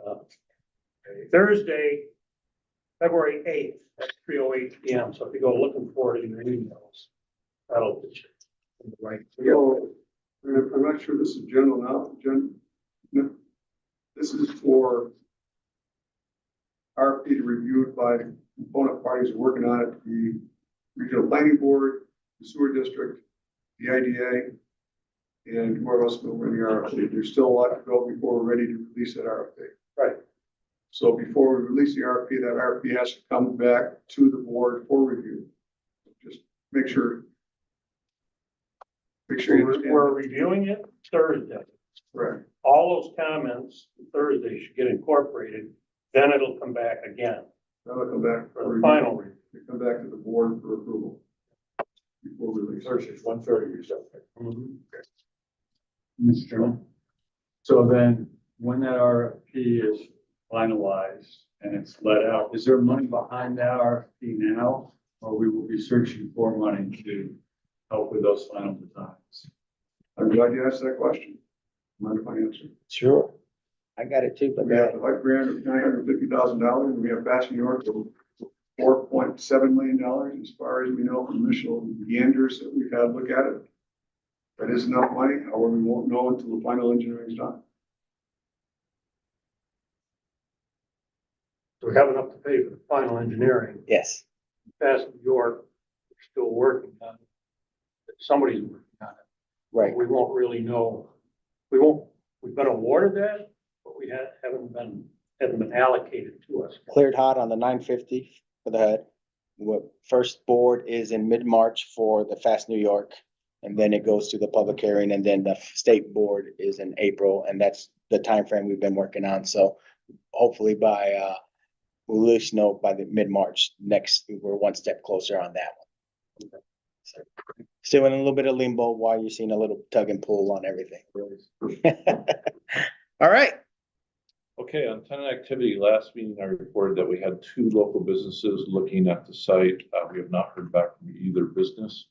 Thursday, February 8th at 3:08 p.m. So if you go looking for it in your emails, that'll get you in the right. So, I'm not sure this is general now, no. This is for RFP to reviewed by component parties working on it, the regional planning board, the sewer district, the IDA, and whoever else will run the RFP. There's still a lot to go before we're ready to release that RFP. Right. So before we release the RFP, that RFP has to come back to the board for review. Just make sure. Make sure you understand. We're reviewing it Thursday. Right. All those comments Thursday should get incorporated, then it'll come back again That'll come back for for the review. final review. They come back to the board for approval. Before release. Thursday's 1:30 or something. Mr. Chairman. So then, when that RFP is finalized and it's let out, is there money behind that RFP now? Or we will be searching for money to help with those final designs? I'm glad you asked that question. Mind if I answer? Sure. I got it too, but We have the HUD grant of $950,000, and we have Fast New York of $4.7 million as far as we know from initial meanders that we've had look at it. That is enough money, however, we won't know until the final engineering is done. So we have enough to pay for the final engineering. yes. Fast New York, we're still working on it. Somebody's working on it. Right. We won't really know. We've been awarded that, but we haven't been allocated to us. Cleared hot on the 950 for the HUD. What first board is in mid-March for the Fast New York. And then it goes to the public hearing, and then the state board is in April, and that's the time frame we've been working on. So hopefully by we'll at least know by the mid-March next, we're one step closer on that one. So, still in a little bit of limbo while you're seeing a little tug and pull on everything. All right. okay, on tenant activity, last meeting I reported that we had 2 local businesses looking at the site. We have not heard back from either business.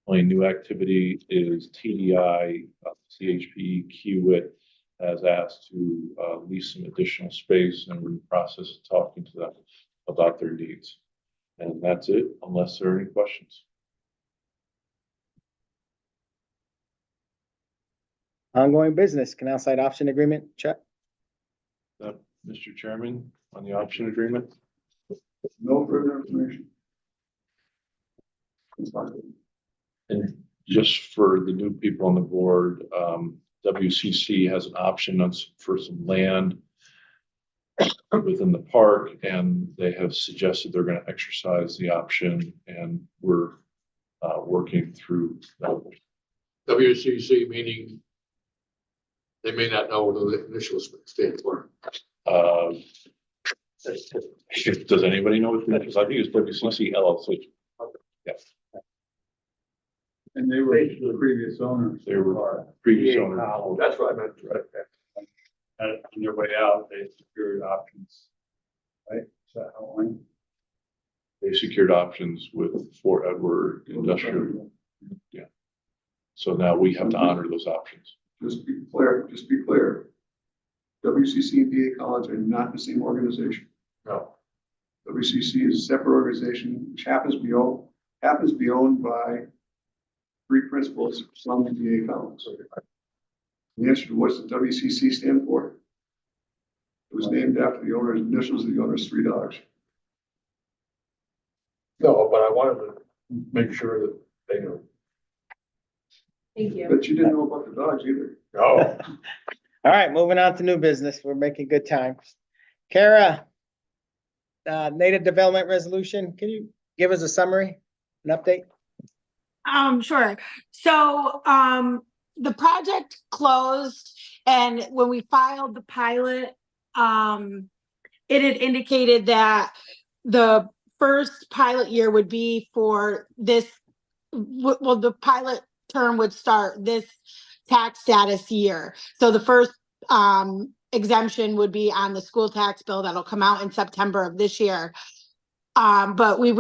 Only new activity is TDI, CHP, Kiewit has asked to lease some additional space, and we're in the process of talking to them about their needs. And that's it, unless there are any questions. Ongoing business, Canal Side option agreement, Chuck? Mr. Chairman, on the option agreement? No further information. That's fine. And just for the new people on the board, WCC has an option for some land within the park, and they have suggested they're going to exercise the option, and we're working through that. WCC meaning they may not know what the initial stand for. Does anybody know what that is? I think it's WCC LLC. Yes. And they were the previous owners. They were previous owner. That's what I meant. Previous owners. They were previous owner. Oh, that's what I meant. Right. On their way out, they secured options. Right? Is that how it went? They secured options with Fort Edward Industrial. Yeah. So now we have to honor those options. Just be clear. WCC and DA College are not the same organization. No. WCC is a separate organization, which happens to be owned by three principals from the DA College. The answer to what's the WCC stand for? It was named after the owner's initials of the owner's three dogs. No, but I wanted to make sure that they know. Thank you. But you didn't know about the dogs either. No. All right, moving on to new business. We're making good time. Kara, native development resolution, can you give us a summary, an update? Sure. So, the project closed and when we filed the pilot, it had indicated that the first pilot year would be for this, well, the pilot term would start this tax status year. So the first, exemption would be on the school tax bill that'll come out in September of this year. But we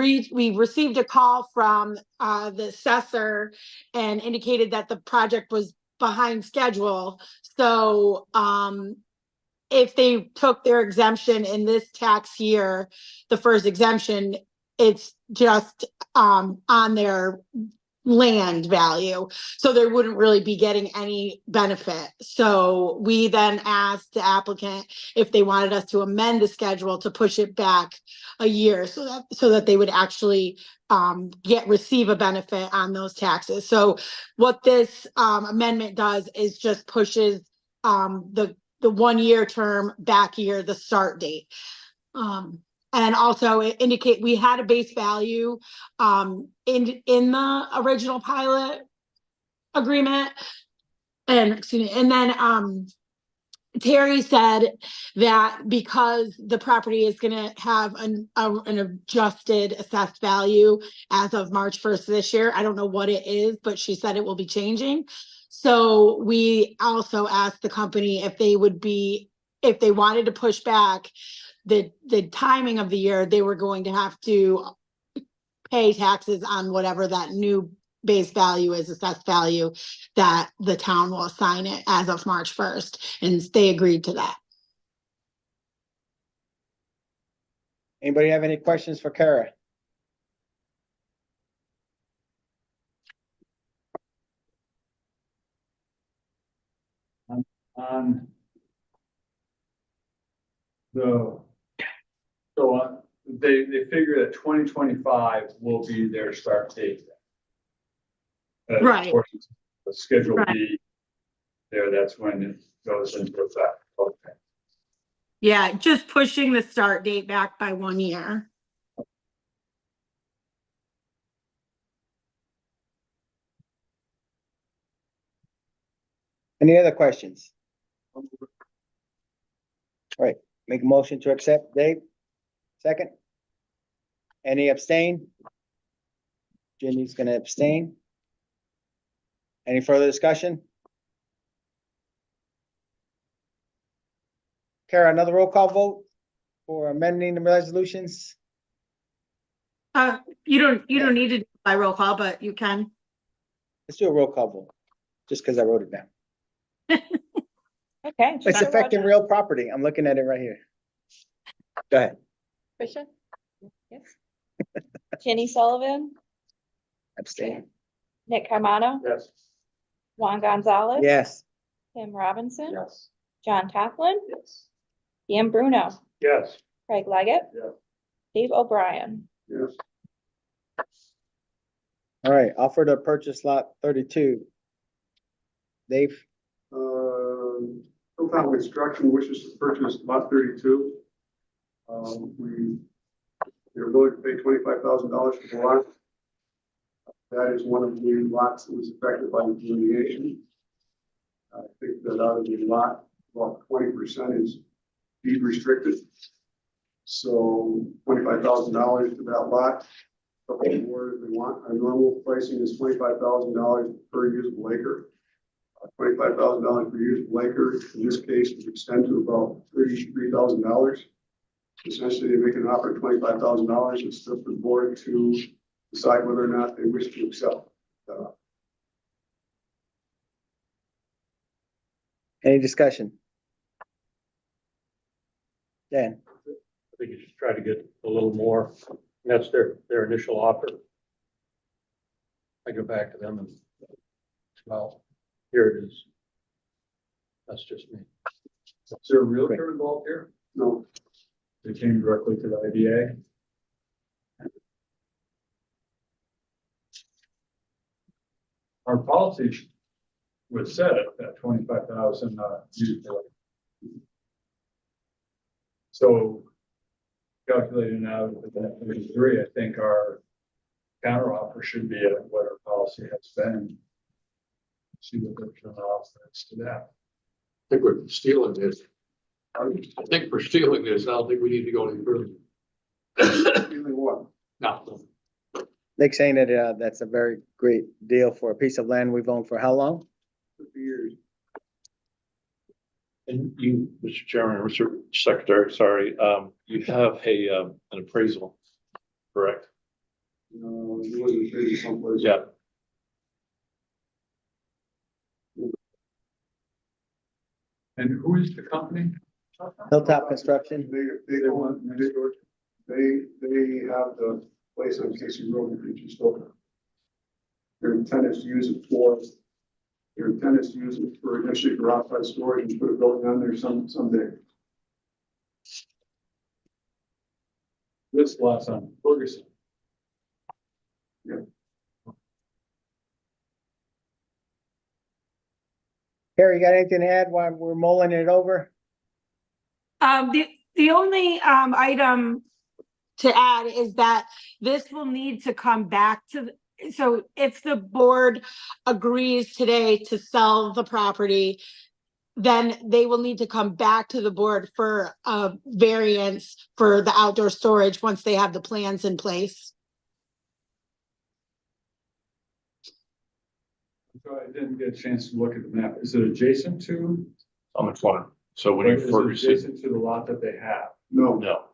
received a call from the assessor and indicated that the project was behind schedule. So if they took their exemption in this tax year, the first exemption, it's just on their land value. So they wouldn't really be getting any benefit. So we then asked the applicant if they wanted us to amend the schedule to push it back a year so that they would actually receive a benefit on those taxes. So what this amendment does is just pushes the 1 year term back year, the start date. And also it indicate we had a base value in the original pilot agreement. And excuse me, and then Terry said that because the property is gonna have an adjusted assessed value as of March 1st this year. I don't know what it is, but she said it will be changing. So we also asked the company if they wanted to push back the timing of the year, they were going to have to pay taxes on whatever that new base value is, assessed value, that the town will assign it as of March 1st, and they agreed to that. Anybody have any questions for Kara? On they figure that 2025 will be their start date. Right. According to the Schedule Right. B, that's when it goes into effect. Okay. Yeah, just pushing the start date back by 1 year. Any other questions? All right, make a motion to accept, Dave. Second? Any abstain? Jenny's gonna abstain. Any further discussion? Kara, another roll call vote for amending the resolutions? You don't need to do it by roll call, but you can. Let's do a roll call vote, just because I wrote it down. Okay. It's affecting real property. I'm looking at it right here. Go ahead. Christian? Yes. Jenny Sullivan, Abstain. Nick Carmano, Yes. Juan Gonzalez. Yes. Tim Robinson. Yes. John Taplin. Yes. Ian Bruno. Yes. Craig Leggett. Yes. Dave O'Brien. Yes. All right, offer to purchase lot 32. Dave? Hilltown Construction wishes to purchase lot 32. They're willing to pay $25,000 for the lot. That is one of the lots that was affected by the delineation. I think that out of the lot, about 20% is deed restricted. So $25,000 for that lot. Board, they want, our normal pricing is $25,000 per usable acre. $25,000 per usable acre, in this case, would extend to about $33,000. Essentially, they make an offer of $25,000. It's up to the board to decide whether or not they wish to accept. Any discussion? Dan? I think you should try to get a little more. That's their initial offer. I go back to them and, well, here it is. That's just me. Is there a realtor involved here? No, They came directly to the IDA. Our policy was set at 25,000, usually. So calculating out at that 33, I think our counteroffer should be at what our policy has been. See what their counteroffer is to that. I think we're stealing this. I think we're stealing this. I don't think we need to go any further. really what? No. Nick's saying that, that's a very great deal for a piece of land we've owned for how long? 50 years. And you, Mr. Chairman, Mr. Secretary, sorry, you have an appraisal, correct? You wasn't trading someplace. Yeah. And who is the company? Hilltop Construction? They have the place on Casey Road that you just opened. Their intent is to use it for initially for outside storage and put a building on there someday. This lot's on Ferguson. Harry, you got anything to add while we're mulling it over? The only, item to add is that this will need to come back to, so if the board agrees today to sell the property, then they will need to come back to the board for a variance for the outdoor storage once they have the plans in place. So I didn't get a chance to look at the map. Is it adjacent to? On the corner. So when Or you is it Ferguson, adjacent to the lot that they have? No, no,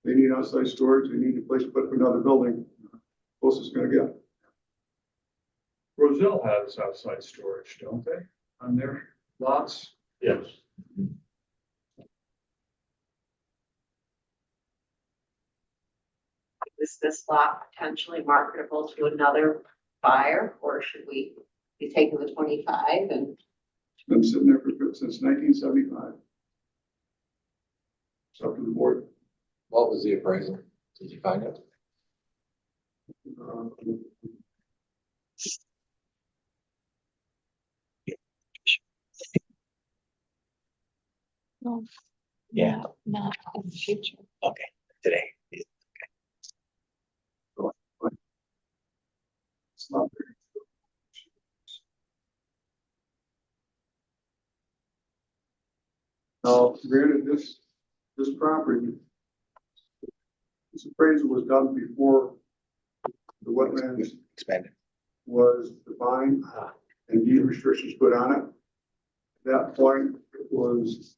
they need outside storage, they need a place to put up another building. Closest gonna get. Roselle has outside storage, don't they, on their lots? Yes. Is this lot potentially marketable to another buyer, or should we be taking the 25 and? It's been sitting there since 1975. It's up to the board. What was the appraisal? Did you find it? No. Yeah. Not in the future. Okay, today. It's not very. Now, granted, this property, this appraisal was done before the wetlands Expanded. was defined and deed restrictions put on it. At that point, it was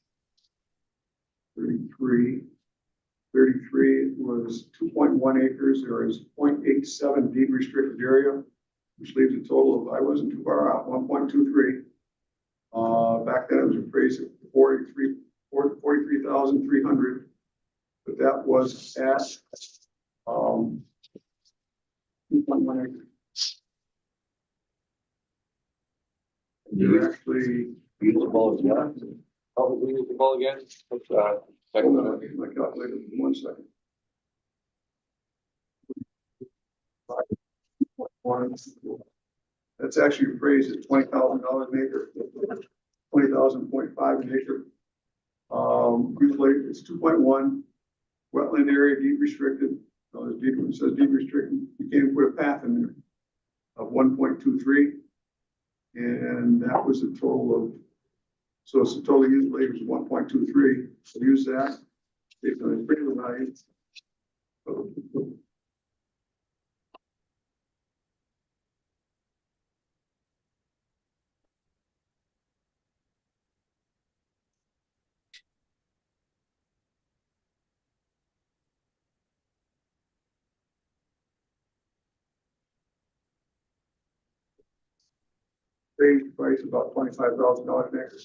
33. 33 was 2.1 acres. There is 0.87 deed restricted area, which leaves a total of, I wasn't too far out, 1.23. Back then it was appraised at 43,300, but that was at 2.1 acres. You're actually. Usable as well? Probably usable again? Hold on, I'll get my calculator in 1 second. That's actually appraised at $20,000 an acre, 20,000.5 an acre. Usually it's 2.1, wetland area deed restricted. It says deed restricted. You can't put a path in there of 1.23, and that was a total of. So it's the total usable acres of 1.23. So use that. It's going to bring the value. Stage price about $25,000 an acre.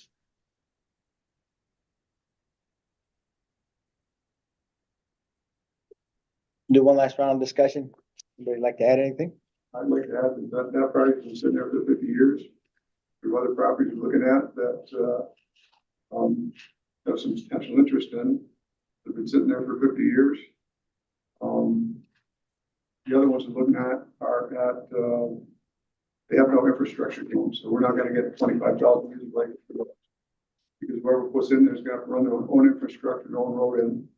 Do one last round of discussion. Anybody like to add anything? I'd like to add that project's been sitting there for 50 years. There are other properties we're looking at that, have some potential interest in. They've been sitting there for 50 years. The other ones we're looking at are at, they have no infrastructure to them, so we're not gonna get 25,000 music like. Because whoever puts in there's gonna run their own infrastructure, their own road in.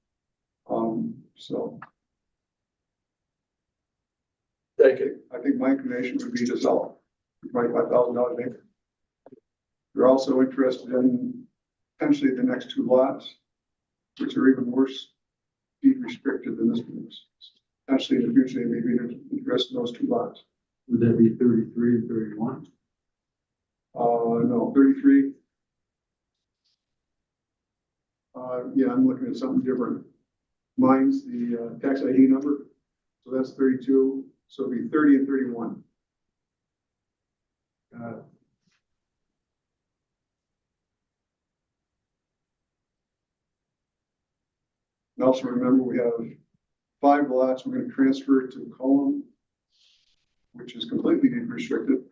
So Thank you. I think my inclination would be to sell $25,000 an acre. They're also interested in potentially the next two lots, which are even worse, deed restricted than this one is. Potentially in the future, they may be interested in those two lots. Would that be 33 and 31? No, 33. Yeah, I'm looking at something different. Mine's the tax ID number, so that's 32, so it'd be 30 and 31. And also remember, we have 5 lots we're going to transfer to Column, which is completely deed restricted.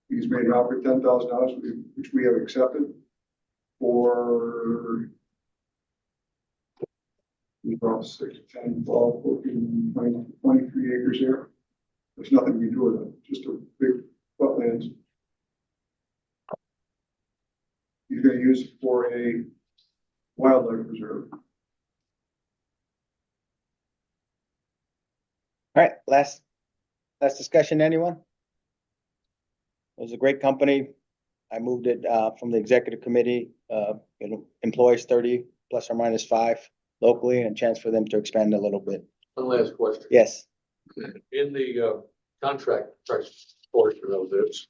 He's made an offer of $10,000, which we have accepted for 6, 10, 12, 14, 20, 23 acres here. There's nothing we do with it, just a big wetlands. He's going to use it for a wildlife reserve. All right, last discussion, anyone? It was a great company. I moved it from the executive committee. It employs 30 plus or minus 5 locally, and a chance for them to expand a little bit. One last question. Yes. In the contract price portion of this,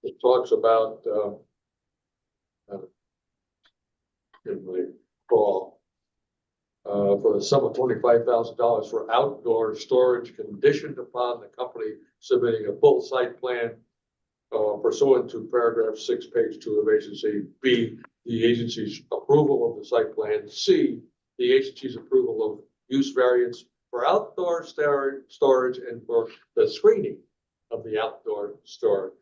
it talks about in my call for the sum of $25,000 for outdoor storage conditioned upon the company submitting a full site plan pursuant to paragraph 6, page 2 of agency. B, the agency's approval of the site plan. C, the agency's approval of use variance for outdoor storage and for the screening of the outdoor storage.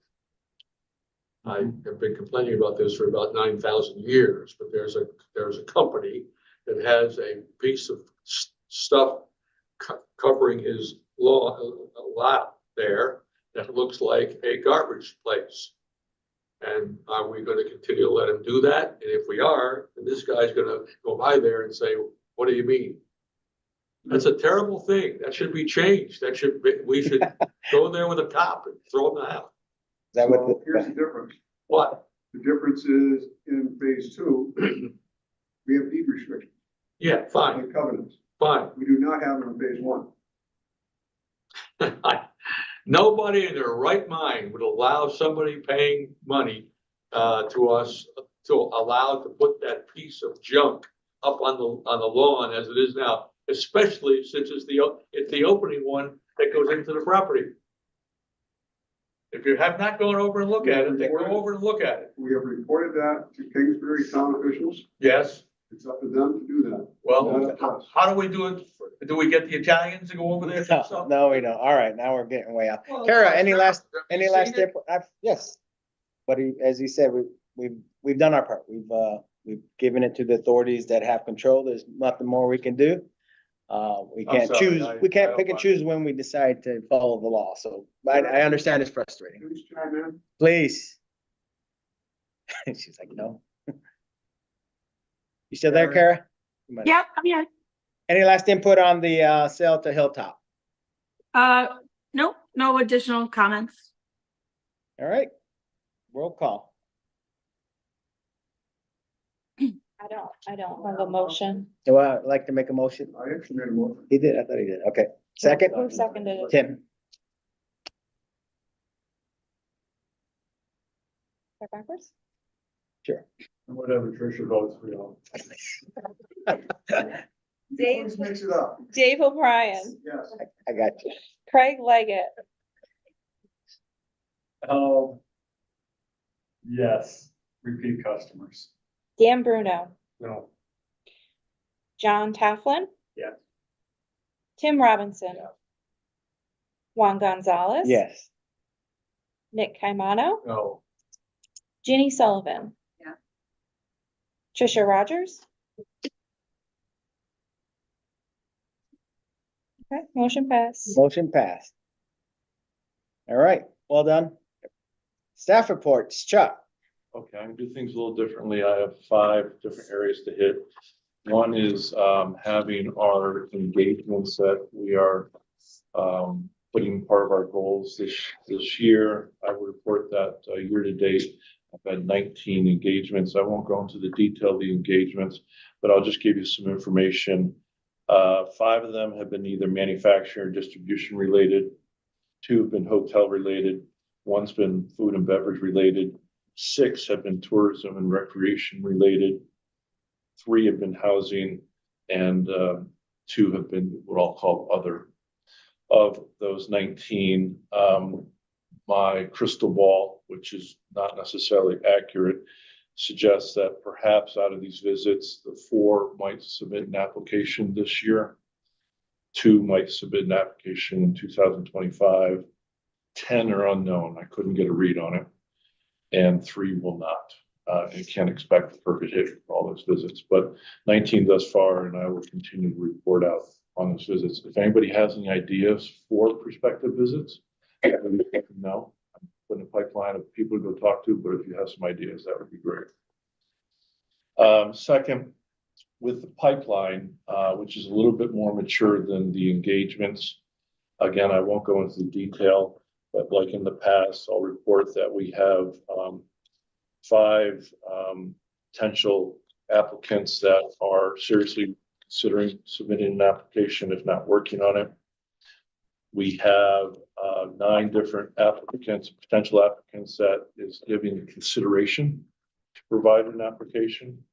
I have been complaining about this for about 9,000 years, but there's a company that has a piece of stuff covering his lot there that looks like a garbage place. And are we going to continue to let him do that? And if we are, then this guy's going to go by there and say, "What do you mean?" That's a terrible thing. That should be changed. We should go there with a cop and throw him out. Is that So what here's the difference. What? The difference is in phase 2, we have deed restrictions Yeah, fine, and covenants. fine. We do not have them in phase 1. Nobody in their right mind would allow somebody paying money to us to allow to put that piece of junk up on the lawn as it is now, especially since it's the opening one that goes into the property. If you have not gone over and look at it, then go over and look at it. We have reported that to Kingsbury town officials. Yes, It's up to them to do that. well, Not up to us. how do we do it? Do we get the Italians to go over there? No, no, we don't. All right, now we're getting way out. Well, Kara, any sure. last Have you seen it? input? Yes. But as he said, we've done our part. We've given it to the authorities that have control. There's nothing more we can do. We I'm can't sorry, choose, I we can't don't pick and want- choose when we decide to follow the law. So I understand it's frustrating. Please chime in. Please. She's like, no. You still there, Kara? You might- Yep, I'm here. Any last input on the sale to Hilltop? Nope, no additional comments. All right. Roll call. I don't have a motion. Do I like to make a motion? I actually made a motion. He did, I thought he did. Okay. Second? Who seconded it? Tim. Start backwards? Sure. Whatever Tricia votes, we all. Dave, Please mix it up. Dave O'Brien, Yes. I got you. Craig Leggett, Yes, repeat customers. Dan Bruno, No. John Taflin. Yes. Tim Robinson. Juan Gonzalez. Yes. Nick Caimano, No, Ginny Sullivan. Yeah. Trisha Rogers. Okay, motion passed. Motion passed. All right, well done. Staff reports, Chuck. Okay, I'm gonna do things a little differently. I have 5 different areas to hit. One is having our engagements that we are putting part of our goals this year. I would report that year to date, I've had 19 engagements. I won't go into the detail of the engagements, but I'll just give you some information. 5 of them have been either manufacturing or distribution related. 2 have been hotel related. 1's been food and beverage related. 6 have been tourism and recreation related. 3 have been housing, and 2 have been what I'll call other. Of those 19, my crystal ball, which is not necessarily accurate, suggests that perhaps out of these visits, the 4 might submit an application this year. 2 might submit an application in 2025. 10 are unknown. I couldn't get a read on it. And 3 will not. You can't expect a perfect hit for all those visits, but 19 thus far, and I will continue to report out on those visits. If anybody has any ideas for prospective visits, let me know. I'm putting a pipeline of people to go talk to, but if you have some ideas, that would be great. Second, with the pipeline, which is a little bit more mature than the engagements. Again, I won't go into the detail, but like in the past, I'll report that we have 5 potential applicants that are seriously considering submitting an application, if not working on it. We have 9 different applicants, potential applicants that is giving consideration to provide an application.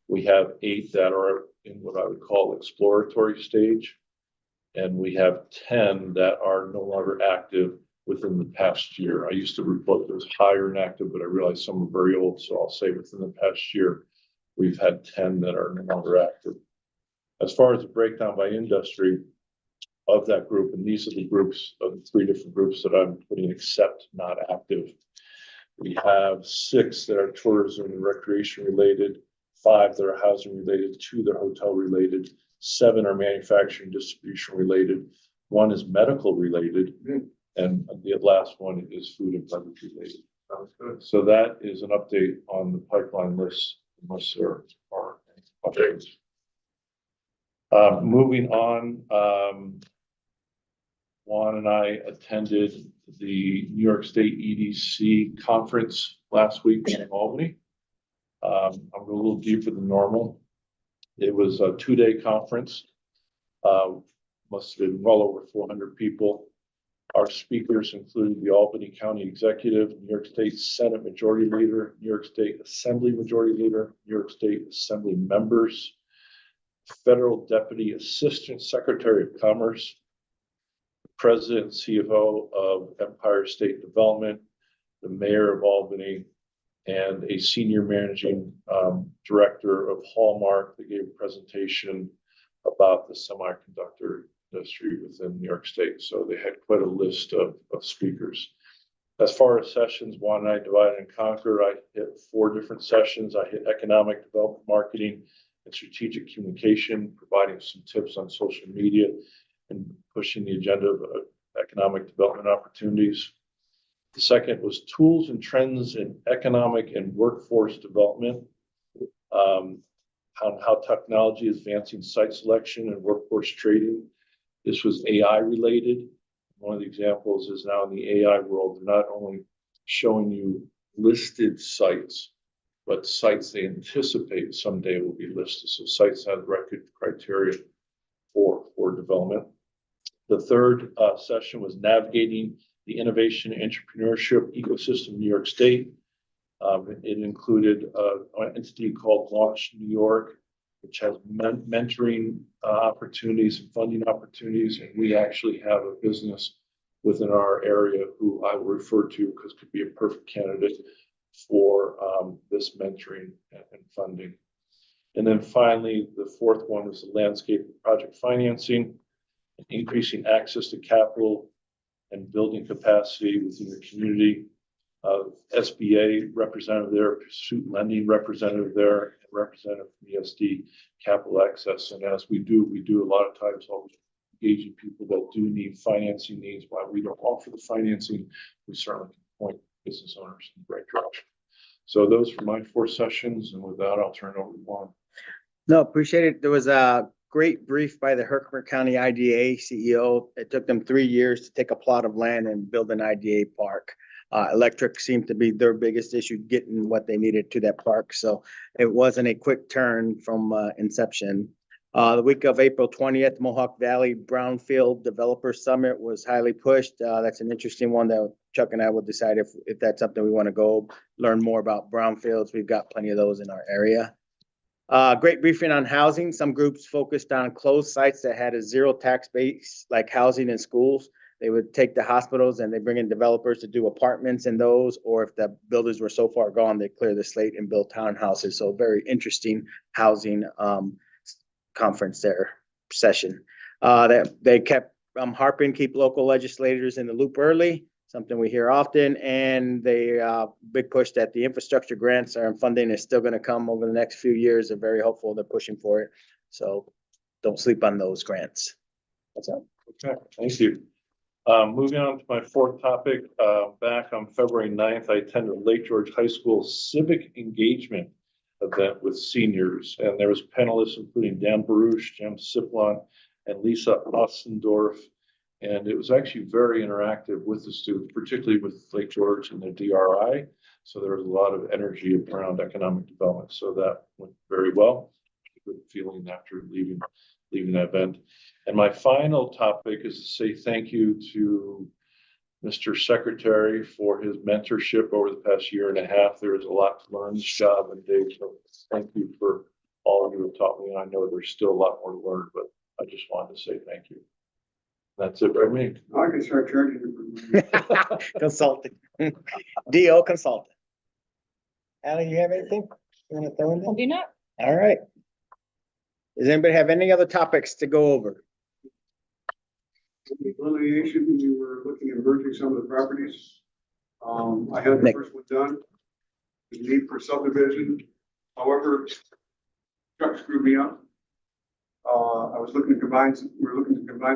We have 8 that are in what I would call exploratory stage. And we have 10 that are no longer active within the past year. I used to report those higher and active, but I realized some are very old, so I'll say within the past year, we've had 10 that are no longer active. As far as the breakdown by industry of that group, and these are the groups of the 3 different groups that I'm putting except not active. We have 6 that are tourism and recreation related, 5 that are housing related, 2 that are hotel related, 7 are manufacturing distribution related, 1 is medical related, and the last one is food and beverage related. sounds good. So that is an update on the pipeline list, unless there are any updates. Moving on, Juan and I attended the New York State EDC conference last week in Albany. I'm a little deeper than normal. It was a 2-day conference. Must have been well over 400 people. Our speakers include the Albany County Executive, New York State Senate Majority Leader, New York State Assembly Majority Leader, New York State Assembly members, Federal Deputy Assistant Secretary of Commerce, President and CFO of Empire State Development, the Mayor of Albany, and a Senior Managing Director of Hallmark that gave a presentation about the semiconductor industry within New York State. So they had quite a list of speakers. As far as sessions, Juan and I divided and conquered. I hit 4 different sessions. I hit economic development, marketing, and strategic communication, providing some tips on social media and pushing the agenda of economic development opportunities. The second was tools and trends in economic and workforce development. How technology is advancing site selection and workforce trading. This was AI related. One of the examples is now in the AI world, they're not only showing you listed sites, but sites they anticipate someday will be listed. So sites have record criteria for development. The third session was navigating the innovation and entrepreneurship ecosystem in New York State. It included an entity called Launch New York, which has mentoring opportunities and funding opportunities. And we actually have a business within our area who I will refer to because could be a perfect candidate for this mentoring and funding. And then finally, the fourth one is the landscape project financing, increasing access to capital and building capacity within the community. SBA representative there, Pursuit Lending representative there, and representative from ESD Capital Access. And as we do a lot of times always engaging people that do need financing needs. While we don't offer the financing, we certainly can point business owners in the right direction. So those are my 4 sessions, and with that, I'll turn it over to Juan. No, appreciate it. There was a great brief by the Herkimer County IDA CEO. It took them 3 years to take a plot of land and build an IDA park. Electric seemed to be their biggest issue, getting what they needed to that park. So it wasn't a quick turn from inception. The week of April 20th, Mohawk Valley Brownfield Developer Summit was highly pushed. That's an interesting one that Chuck and I will decide if that's something we want to go learn more about brownfields. We've got plenty of those in our area. Great briefing on housing. Some groups focused on closed sites that had a zero tax base, like housing and schools. They would take the hospitals and they bring in developers to do apartments in those, or if the builders were so far gone, they clear the slate and build townhouses. So very interesting housing conference there, session. That they kept harping, keep local legislators in the loop early, something we hear often, and they big push that the infrastructure grants and funding is still going to come over the next few years. They're very hopeful. They're pushing for it. So don't sleep on those grants. That's all. Okay, thank you. Moving on to my 4th topic, back on February 9th, I attended Lake George High School civic engagement event with seniors, and there was panelists including Dan Baruch, Jim Siplon, and Lisa Ossendorf. And it was actually very interactive with the students, particularly with Lake George and the DRI. So there was a lot of energy around economic development. So that went very well. Good feeling after leaving that event. And my final topic is to say thank you to Mr. Secretary for his mentorship over the past year and a half. There is a lot to learn in this job, and Dave, so thank you for all you have taught me. I know there's still a lot more to learn, but I just wanted to say thank you. That's it by me. I can start charging you. Consulting. DO consultant. Alan, you have anything you want to throw in there? I do not. All right. Does anybody have any other topics to go over? Delineation, we were looking at merging some of the properties. I had the Nick. first one done. The need for subdivision. However, Chuck screwed me up. I was looking to combine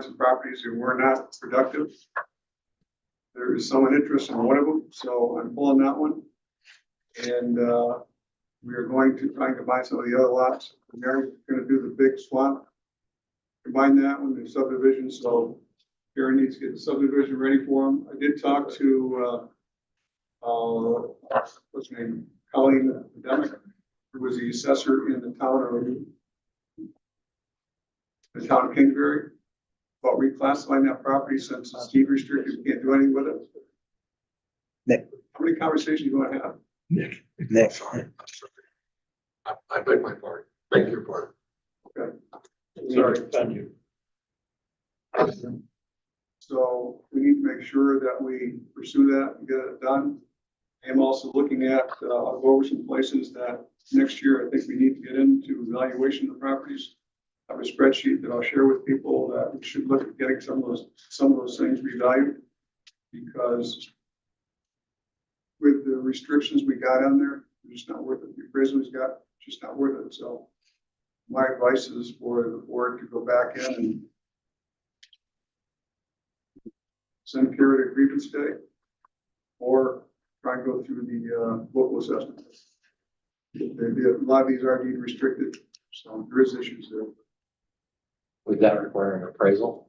some properties that were not productive. There is someone interested in one of them, so I'm pulling that one. And we are going to try and combine some of the other lots. And Mary's gonna do the big swamp. Combine that one, the subdivision, so Gary needs to get the subdivision ready for him. I did talk to what's her name? Colleen Demick, who was the assessor in the town of Kingsbury, about reclassifying that property since it's deed restricted, we can't do anything with it. Nick. How many conversations you wanna have? Nick. Nick. I beg my pardon. Beg your pardon. Okay. Sorry, thank you. So we need to make sure that we pursue that and get it done. I'm also looking at, I'll go over some places that next year I think we need to get into evaluation of the properties. I have a spreadsheet that I'll share with people that we should look at getting some of those things revalued. Because with the restrictions we got on there, it's just not worth it. The appraisal we've got, just not worth it. So my advice is for the board to go back in and send Kara to grievance day, or try and go through the local assessment. A lot of these are deed restricted, so there is issues there. Would that require an appraisal?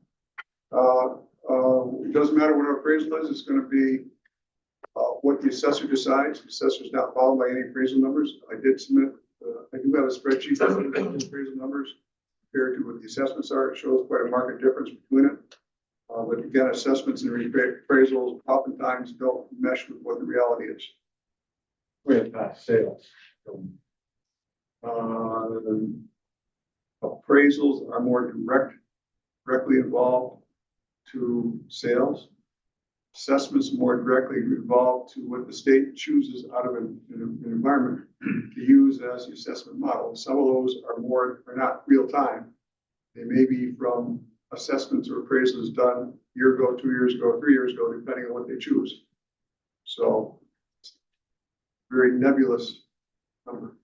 It doesn't matter what our appraisal is, it's gonna be what the assessor decides. The assessor's not bound by any appraisal numbers. I did submit, I do have a spreadsheet that shows appraisal numbers compared to what the assessments are. It shows quite a market difference between it. But again, assessments and appraisals oftentimes don't mesh with what the reality is. We have past sales. Appraisals are more directly involved to sales. assessments more directly involved to what the state chooses out of an environment to use as the assessment model. Some of those are not real time. They may be from assessments or appraisals done a year ago, 2 years ago, 3 years ago, depending on what they choose. So very nebulous number.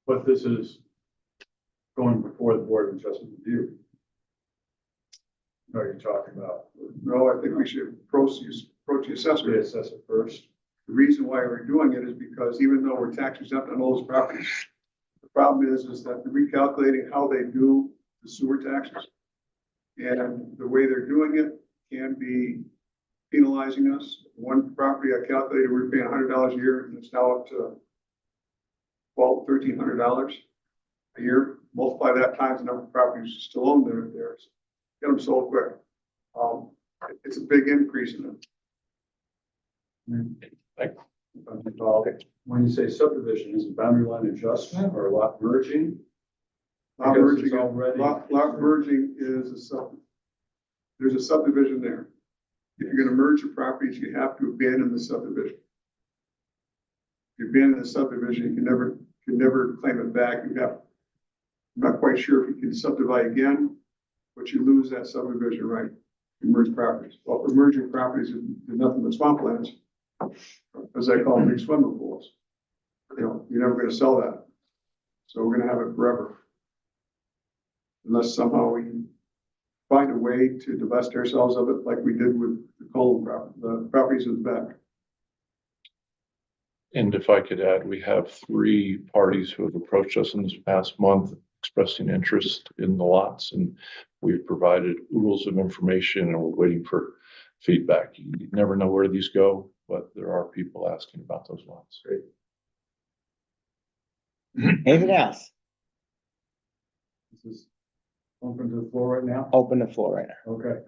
But this is going before the Board of Adjustment review. What are you talking about? No, I think we should approach the assessment. Reassess it first. The reason why we're doing it is because even though we're tax exempt on all those properties, the problem is that recalculating how they do the sewer taxes and the way they're doing it can be penalizing us. One property I calculated, we're paying $100 a year, and it's now up to $1,300 a year. Multiply that times the number of properties still owned there. Get them sold quick. It's a big increase in it. When you say subdivision, is it boundary line adjustment or lot merging? Lot Because merging, it's already- lot merging is there's a subdivision there. If you're gonna merge the properties, you have to abandon the subdivision. If you abandon the subdivision, you can never claim it back. I'm not quite sure if you can subdivide again, but you lose that subdivision right. You merge properties. Well, for merging properties, there's nothing but swamplands, as I call them, big swimming pools. You know, you're never gonna sell that. So we're gonna have it forever. Unless somehow we find a way to divest ourselves of it like we did with the coal property, the properties in the back. And if I could add, we have 3 parties who have approached us in this past month expressing interest in the lots, and we've provided oodles of information and we're waiting for feedback. You never know where these go, but there are people asking about those lots. Anything else? This is open to the floor right now? Open the floor right now. Okay.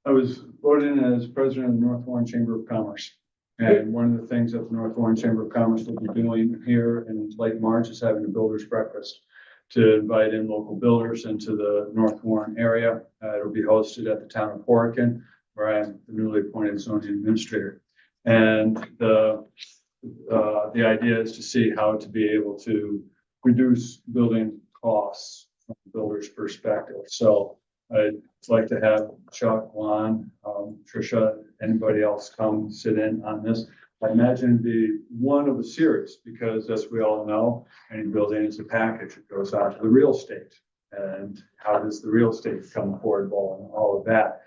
I was voted in as president of the North Warren Chamber of Commerce. And one of the things that the North Warren Chamber of Commerce will be doing here in late March is having a builders breakfast to invite in local builders into the North Warren area. It'll be hosted at the town of Horicon, where I am the newly appointed zoning administrator. And the idea is to see how to be able to reduce building costs from the builder's perspective. So I'd like to have Chuck, Juan, Tricia, anybody else come sit in on this. I imagine it'd be one of a series because as we all know, any building is a package. It goes out to the real estate. And how does the real estate come forward, and all of that.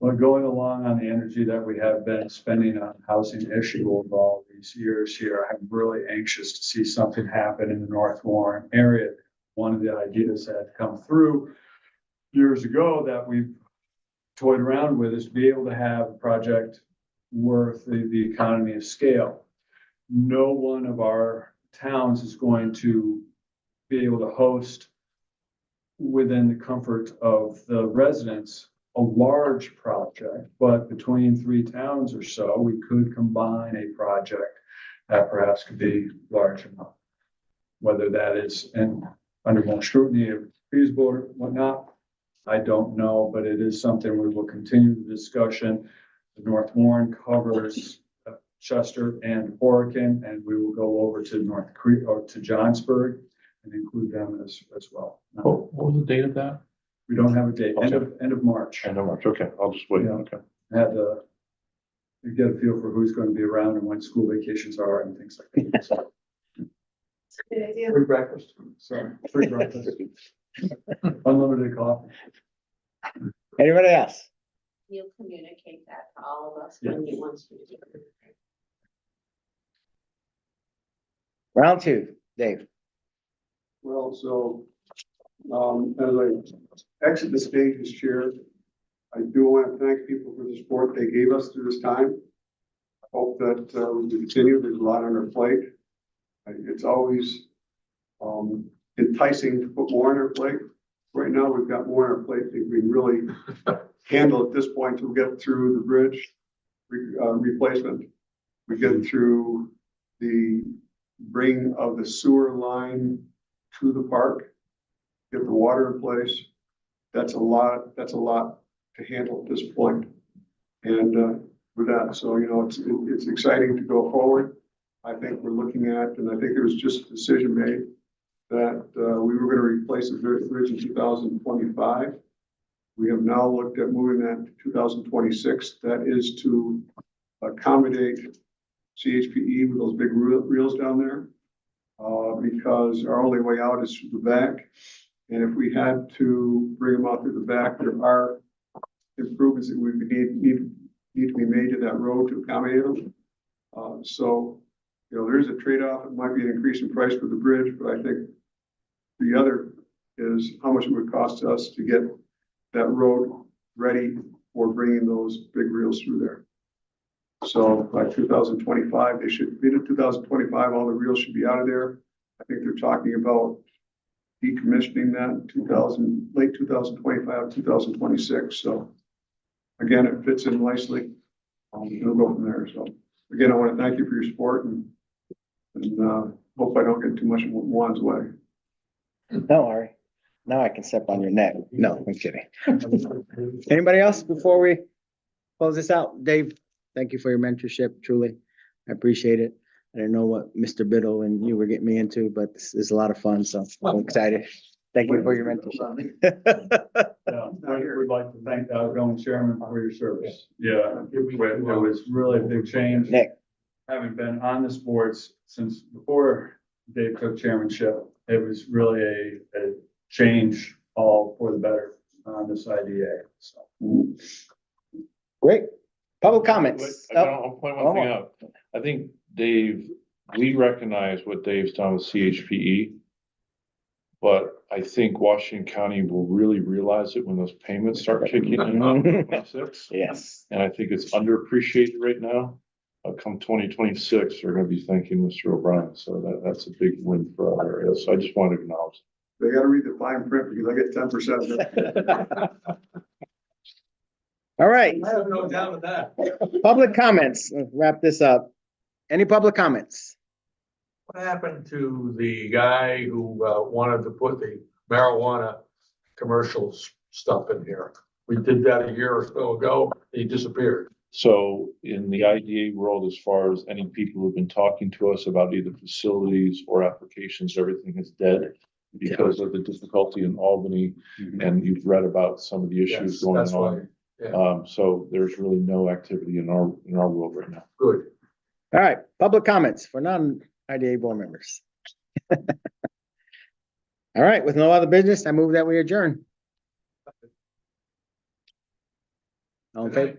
But going along on the energy that we have been spending on housing issue over all these years here, I'm really anxious to see something happen in the North Warren area. One of the ideas that had come through years ago that we've toyed around with is to be able to have a project worth the economy of scale. No one of our towns is going to be able to host within the comfort of the residents a large project, but between 3 towns or so, we could combine a project that perhaps could be large enough. Whether that is under more scrutiny of feasible or whatnot, I don't know, but it is something we will continue the discussion. The North Warren covers Chester and Horicon, and we will go over to North Creek or to Johnsburg and include them as well. What was the date of that? We don't have a date, end of March. End of March, okay, I'll just wait, Yeah. okay. Had to get a feel for who's going to be around and when school vacations are and things like that. So, Good idea. free breakfast, sorry, free breakfast. Unlimited coffee. Anybody else? You'll communicate that to all of us when you want to. Round 2, Dave. Well, so, as I exit the stage as chair, I do want to thank people for the support they gave us through this time. I hope that we continue. There's a lot on our plate. It's always enticing to put more on our plate. Right now, we've got more on our plate than we can really handle at this point to get through the bridge replacement. We get through the bring of the sewer line to the park, get the water in place. That's a lot to handle at this point. And, with that, so, it's exciting to go forward. I think we're looking at, and I think there was just a decision made that, we were gonna replace the bridge in 2025. We have now looked at moving that to 2026. That is to accommodate CHPE with those big reels down there. Because our only way out is through the back. And if we had to bring them out through the back, there are improvements that we need to be made to that road to accommodate them. So, there is a trade-off. It might be an increase in price for the bridge, but I think the other is how much it would cost us to get that road ready for bringing those big reels through there. So by 2025, they should be to 2025, all the reels should be out of there. I think they're talking about decommissioning that in late 2025, 2026. So again, it fits in nicely. We'll go from there. So again, I want to thank you for your support and hope I don't get too much in Juan's way. Don't worry. Now I can step on your neck. No, I'm kidding. Anybody else before we close this out? Dave, thank you for your mentorship, truly. I appreciate it. I didn't know what Mr. Biddle and you were getting me into, but this is a lot of fun, so I'm excited. Thank you for your mentorship. We'd like to thank the outgoing chairman for your service. Yeah, it was really a big change. Nick, Having been on this board since before Dave took chairmanship, it was really a change all for the better on this IDA, so. great. Public comments. I'll point one thing out. I think Dave, we recognize what Dave's done with CHPE. But I think Washington County will really realize it when those payments start kicking in on 26. Yes. And I think it's underappreciated right now. Come 2026, they're gonna be thanking Mr. O'Brien. So that's a big win for our area. So I just want to acknowledge. They gotta read the fine print because I get 10%. All right. I have no doubt with that. Public comments. Let's wrap this up. Any public comments? What happened to the guy who wanted to put the marijuana commercial stuff in here? We did that a year or so ago. He disappeared. So in the IDA world, as far as any people who've been talking to us about either facilities or applications, everything is dead because of the difficulty in Albany. And you've read about some of the issues Yes, going that's on. why. So there's really no activity in our world right now. Good. All right, public comments for non-IDA board members. All right, with no other business, I move that we adjourn. Okay.